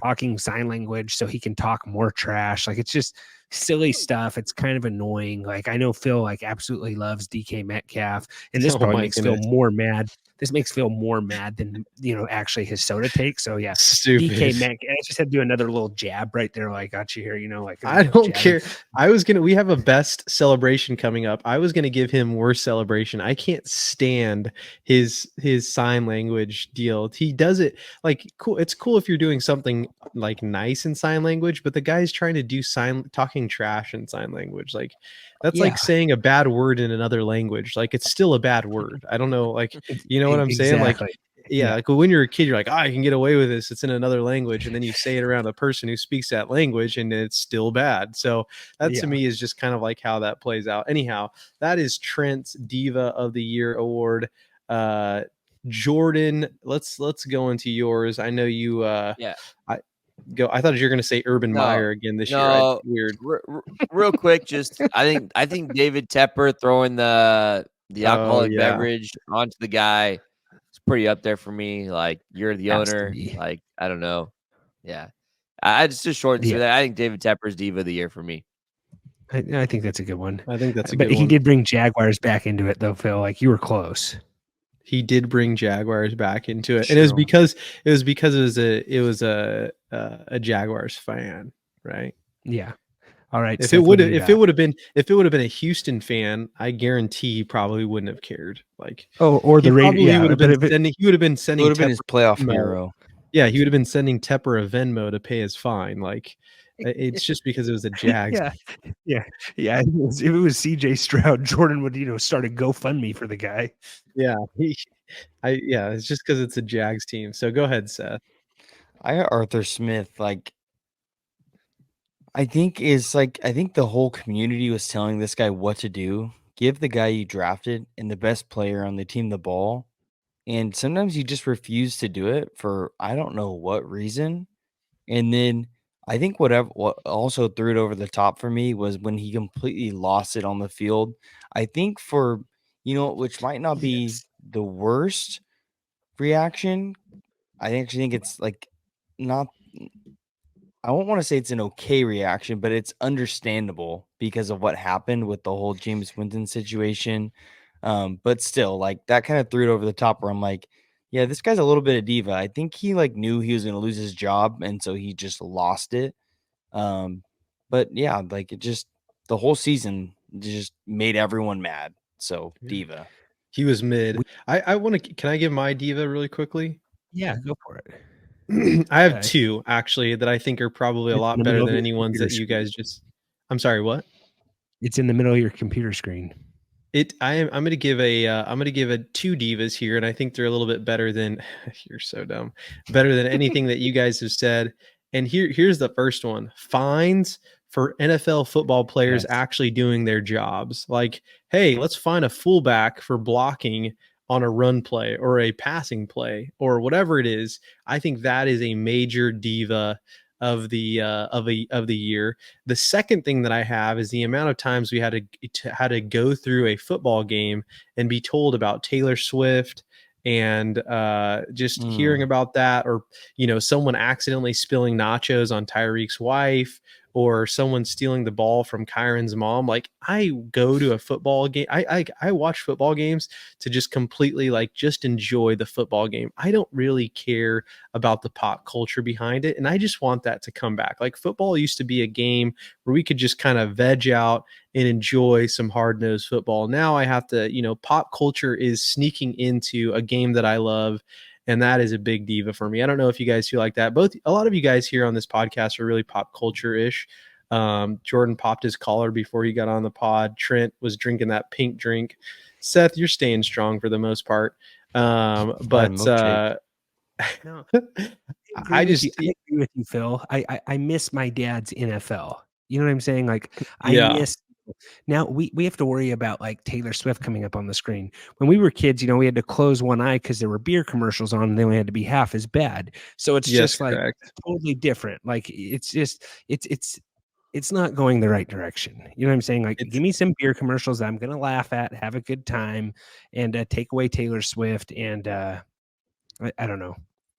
talking sign language so he can talk more trash. Like, it's just silly stuff. It's kind of annoying. Like, I know Phil like absolutely loves DK Metcalf, and this probably makes Phil more mad. This makes Phil more mad than, you know, actually his soda take. So yeah, Stupid. DK Metcalf. I just had to do another little jab right there. Like, got you here, you know, like I don't care. We have a best celebration coming up. I was gonna give him worst celebration. I can't stand his sign language deal. He does it like cool. It's cool if you're doing something like nice in sign language, but the guy's trying to do talking trash in sign language. Like that's like saying a bad word in another language. Like it's still a bad word. I don't know. Like, you know what I'm saying? Like, yeah, like when you're a kid, you're like, I can get away with this. It's in another language. And then you say it around a person who speaks that language and it's still bad. So that to me is just kind of like how that plays out. Anyhow, that is Trent's Diva of the Year award. Jordan, let's go into yours. I know you I thought you were going to say Urban Meyer again this year. Weird. Real quick, just I think David Tepper throwing the alcoholic beverage onto the guy, it's pretty up there for me. Like, you're the owner. Like, I don't know. Yeah. I just short and that. I think David Tepper's Diva of the Year for me. I think that's a good one. I think that's a good one. But he did bring Jaguars back into it though, Phil. Like, you were close. He did bring Jaguars back into it. And it was because it was a Jaguars fan, right? Yeah. All right. If it would have been a Houston fan, I guarantee he probably wouldn't have cared. Like, or the Raiders. He would have been sending his playoff hero. Yeah, he would have been sending Tepper a Venmo to pay his fine. Like, it's just because it was a Jags. Yeah. If it was CJ Stroud, Jordan would, you know, start a GoFundMe for the guy. Yeah, it's just because it's a Jags team. So go ahead, Seth. I got Arthur Smith. Like, I think the whole community was telling this guy what to do. Give the guy you drafted and the best player on the team the ball. And sometimes you just refuse to do it for I don't know what reason. And then I think what also threw it over the top for me was when he completely lost it on the field. I think for, you know, which might not be the worst reaction. I actually think it's like not, I won't want to say it's an okay reaction, but it's understandable because of what happened with the whole James Winston situation. But still, like, that kind of threw it over the top where I'm like, yeah, this guy's a little bit of diva. I think he like knew he was going to lose his job, and so he just lost it. But yeah, like, it just, the whole season just made everyone mad. So diva. He was mid. I want to, can I give my diva really quickly? Yeah, go for it. I have Okay. 2 actually that I think are probably a It's in lot the better middle of than your any ones that computer you screen. guys just. I'm sorry, what? It's in the middle of your computer screen. I'm gonna give a 2 divas here, and I think they're a little bit better than you're so dumb. Better than anything that you guys have said. And here's the first one. Fines for NFL football players Yes. actually doing their jobs. Like, hey, let's find a fullback for blocking on a run play or a passing play or whatever it is. I think that is a major diva of the of the year. The second thing that I have is the amount of times we had to go through a football game and be told about Taylor Swift and just hearing about that, or someone accidentally spilling nachos on Tyreek's wife, or someone stealing the ball from Kyron's mom. Like, I go to a football game. I watch football games to just completely just enjoy the football game. I don't really care about the pop culture behind it, and I just want that to come back. Like, football used to be a game where we could just kind of veg out and enjoy some hard-nosed football. Now I have to, pop culture is sneaking into a game that I love, and that is a big diva for me. I don't know if you guys feel like that. A lot of you guys here on this podcast are really pop culture-ish. Jordan popped his collar before he got on the pod. Trent was drinking that pink drink. Seth, you're staying strong for the most part. But milkshake. No, I just, I agree with you, Phil. I miss my dad's NFL. You know what I'm saying? Like, I yeah, miss. Now we have to worry about like Taylor Swift coming up on the screen. When we were kids, we had to close one eye because there were beer commercials on, and they only had to be half as bad. So it's yes, just like correct. totally different. Like, it's just it's not going the right direction. You know what I'm saying? Like, It's give me some beer commercials that I'm gonna laugh at, have a good time, and take away Taylor Swift. And I don't know.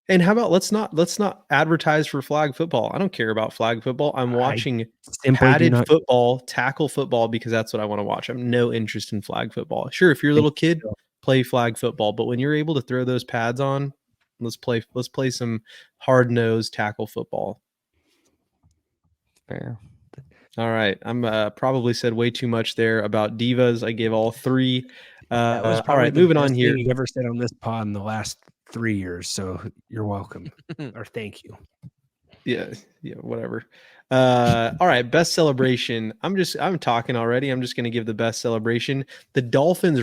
And how about let's not advertise for flag football. I don't care about flag football. I'm I watching simply do padded not. football, tackle football, because that's what I want to watch. I'm no interest in flag football. Sure, if you're a Thank little you, kid, Phil. play flag football, but when you're able to throw those pads on, let's play some hard-nosed tackle football. Fair. All right. I'm probably said way too much there about divas. I gave all 3. That was All probably right, the moving on best here. thing you've ever said on this pod in the last 3 years. So you're welcome, or thank you. Yeah, whatever. All right, best celebration. I'm talking already. I'm just gonna give the best celebration. The Dolphins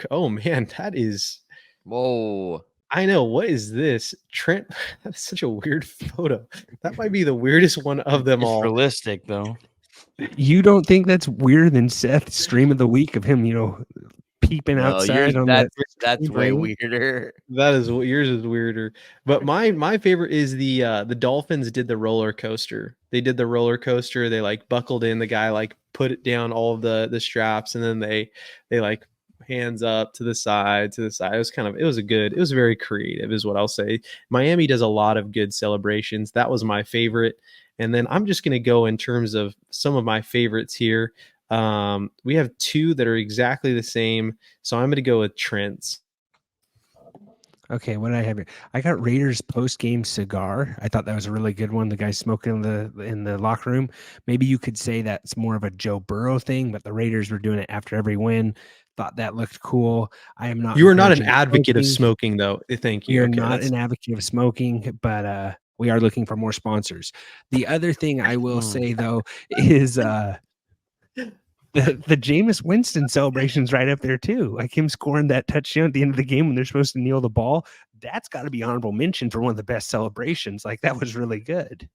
oh man, that is, Whoa. I know, what is this? Trent, that's such a weird photo. That might be the weirdest one of them It's all. realistic though. You don't think that's weirder than Seth's stream of the week of him, peeping No, yours outside on that? that's way rain? weirder. That is, yours is weirder. But my favorite is the Dolphins did the roller coaster. They did the roller coaster. They buckled in, the guy put it down all of the straps, and then they hands up to the side, to the side. It was very creative is what I'll say. Miami does a lot of good celebrations. That was my favorite. And then I'm just going to go in terms of some of my favorites here. We have 2 that are exactly the same. So I'm going to go with Trent's. Okay, what did I have here? I got Raiders post game cigar. I thought that was a really good one. The guy smoking in the locker room. Maybe you could say that's more of a Joe Burrow thing, but the Raiders were doing it after every win. Thought that looked cool. I am not. You are not an encouraging advocate of smoking. smoking, though. Thank We you. are Okay, not an advocate of smoking, but we are looking for more sponsors. The other thing I will say though is the Jameis Winston celebration's right up there too. Like him scoring that touchdown at the end of the game when they're supposed to kneel the ball. That's got to be honorable mention for one of the best celebrations. Like that was really good.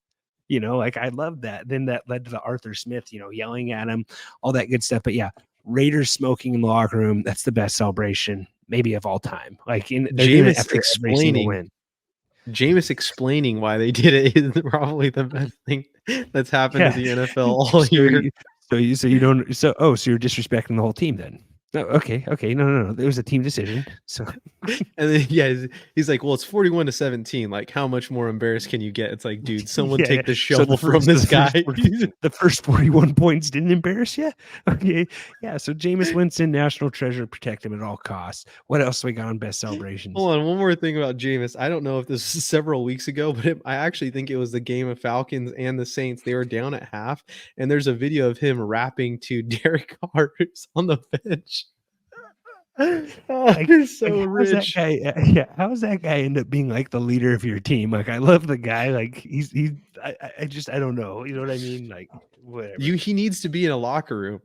I love that. Then that led to the Arthur Smith, yelling at him, all that good stuff. But yeah, Raiders smoking in the locker room. That's the best celebration maybe of all time. Like they're doing it after every single win. Jameis explaining why they did it is probably the best thing that's happened to the NFL all year. So you don't. So you're disrespecting the whole team then. No, okay. No. It was a team decision. So And then he's like, well, it's 41-17. Like, how much more embarrassed can you get? It's like, dude, someone take the shovel from this guy. The first 41 points didn't embarrass you. Okay, yeah. So Jameis Winston, national treasure, protect him at all costs. What else we got on best celebrations? Hold on, one more thing about Jameis. I don't know if this was several weeks ago, but I actually think it was the game of Falcons and the Saints. They were down at half, and there's a video of him rapping to Derek Carr, who's on the bench. Oh, he's so How's that rich. guy? Yeah, how's that guy end up being like the leader of your team? Like, I love the guy. Like, I don't know. You know what I mean? Like, whatever. He needs to be in a locker room.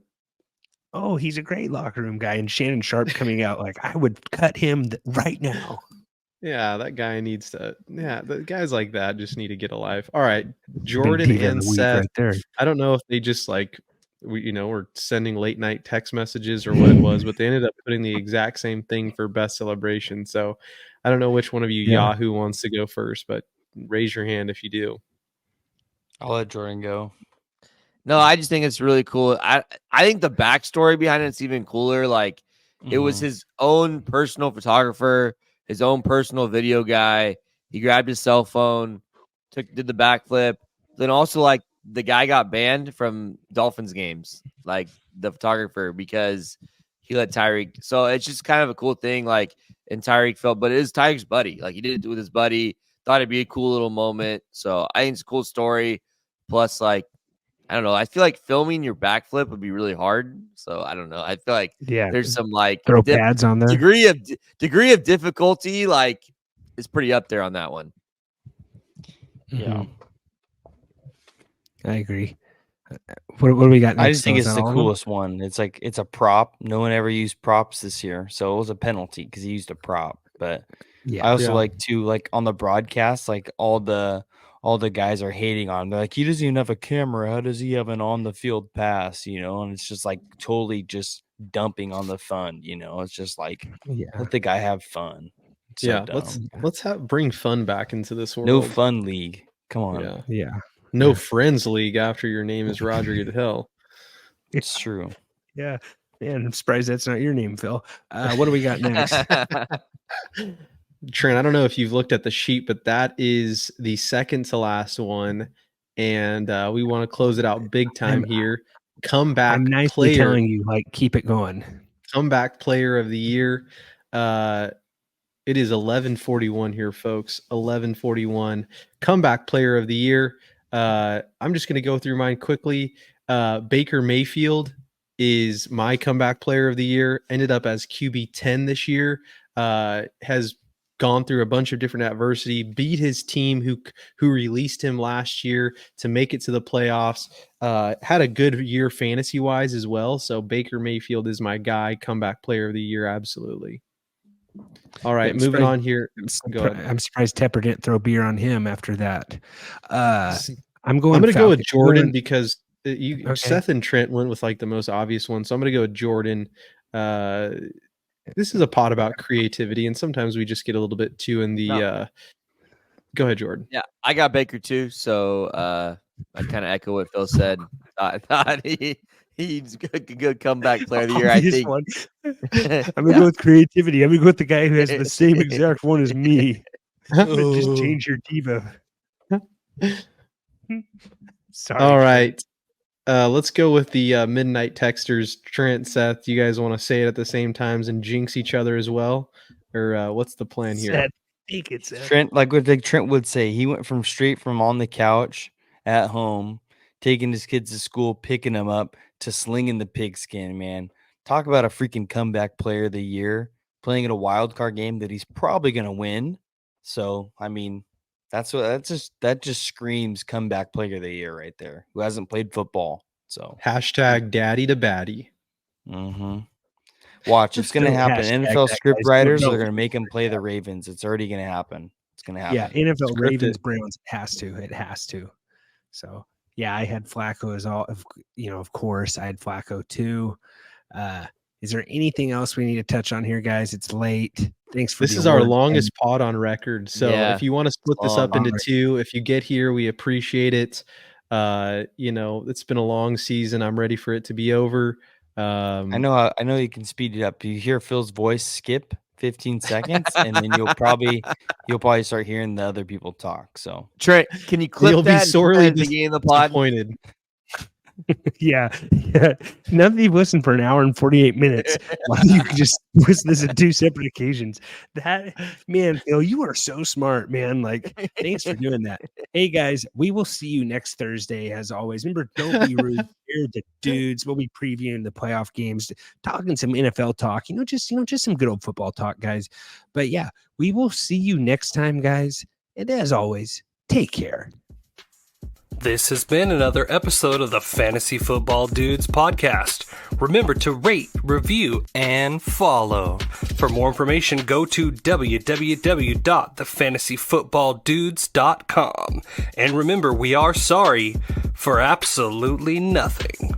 Oh, he's a great locker room guy. And Shannon Sharp coming out like, I would cut him right now. Yeah, that guy needs to. Yeah, the guys like that just need to get a life. All right, Big Jordan diva of and the week Seth. right there. I don't know if they just like were sending late night text messages or what it was, but they ended up putting the exact same thing for best celebration. So I don't know which one of you Yeah. Yahoo wants to go first, but raise your hand if you do. I'll let Jordan go. No, I just think it's really cool. I think the backstory behind it's even cooler. Like it was his own personal photographer, his own personal video guy. He grabbed his cell phone, did the backflip. Then also like the guy got banned from Dolphins games, like the photographer, because he let Tyreek. So it's just kind of a cool thing. Like, and Tyreek felt, but it is Tyreek's buddy. Like he did it with his buddy. Thought it'd be a cool little moment. So I think it's a cool story. Plus, like, I don't know. I feel like filming your backflip would be really hard. So I don't know. I feel like there's some like Throw pads on there. degree of difficulty. Like is pretty up there on that one. Yeah. I agree. What do we got next? I just think Is it's that the all of them? coolest one. It's like it's a prop. No one ever used props this year, so it was a penalty because he used a prop. But I also like to like on the broadcast, like all the guys are hating on him. They're like, he doesn't even have a camera. How does he have an on the field pass? You know, and it's just like totally just dumping on the fun. You know, it's just like let the guy have fun. It's so dumb. let's bring fun back into this world. No fun league. Come on. Yeah. No friends league after your name is Roger Hill. It's true. Yeah. Man, I'm surprised that's not your name, Phil. What do we got next? Trent, I don't know if you've looked at the sheet, but that is the second to last one. And we want to close it out big time here. Comeback I'm nicely player. telling you, like, keep it going. Comeback player of the year. It is 11:41 here, folks. 11:41. Comeback player of the year. I'm just going to go through mine quickly. Baker Mayfield is my comeback player of the year. Ended up as QB 10 this year. Has gone through a bunch of different adversity. Beat his team who released him last year to make it to the playoffs. Had a good year fantasy wise as well. So Baker Mayfield is my guy. Comeback player of the year. Absolutely. All right, moving on here. Go ahead. I'm surprised Tepper didn't throw beer on him after that. I'm going to go with Jordan Jordan. because Seth and Trent went with like the most obvious one. So I'm going to go with Jordan. This is a pod about creativity, and sometimes we just get a little bit too in the. Go ahead, Jordan. Yeah, I got Baker too. So I kind of echo what Phil said. I thought he's a good comeback player of the year. I think. I'm gonna go with creativity. I'm gonna go with the guy who has the same exact one as me. Just change your diva. Sorry. All right. Let's go with the midnight texters. Trent, Seth, you guys want to say it at the same times and jinx each other as well? Or what's the plan here? Seth, think it's Trent, like what Trent would say, he went straight from on the couch at home, taking his kids to school, picking them up, to slinging the pigskin, man. Talk about a freaking comeback player of the year, playing in a wild card game that he's probably going to win. So, I mean, that just screams comeback player of the year right there, who hasn't played football. So hashtag daddy to baddie. Watch, it's going to happen. NFL script writers are going to make him play the Ravens. It's already going to happen. It's going to happen. Yeah, NFL scripted. Ravens, Browns. It has to. So, yeah, I had Flacco of course. I had Flacco too. Is there anything else we need to touch on here, guys? It's late. Thanks for this is our longest pod on record. So if you want to split this up into two, if you get here, we appreciate it. It's been a long season. I'm ready for it to be over. I know you can speed it up. You hear Phil's voice skip 15 seconds, and then you'll probably start hearing the other people talk. So Trent, can you clip you'll that? Be sorely beginning of the pod? Disappointed. Yeah. Now that you've listened for an hour and 48 minutes, why don't you just listen to this at two separate occasions? That, man, Phil, you are so smart, man. Like, thanks for doing that. Hey, guys, we will see you next Thursday, as always. Remember, don't be rude. We're the dudes. We'll be previewing the playoff games, talking some NFL talk, just some good old football talk, guys. But yeah, we will see you next time, guys. And as always, take care. This has been another episode of the Fantasy Football Dudes podcast. Remember to rate, review, and follow. For more information, go to www.thefantasyfootballdudes.com. And remember, we are sorry for absolutely nothing.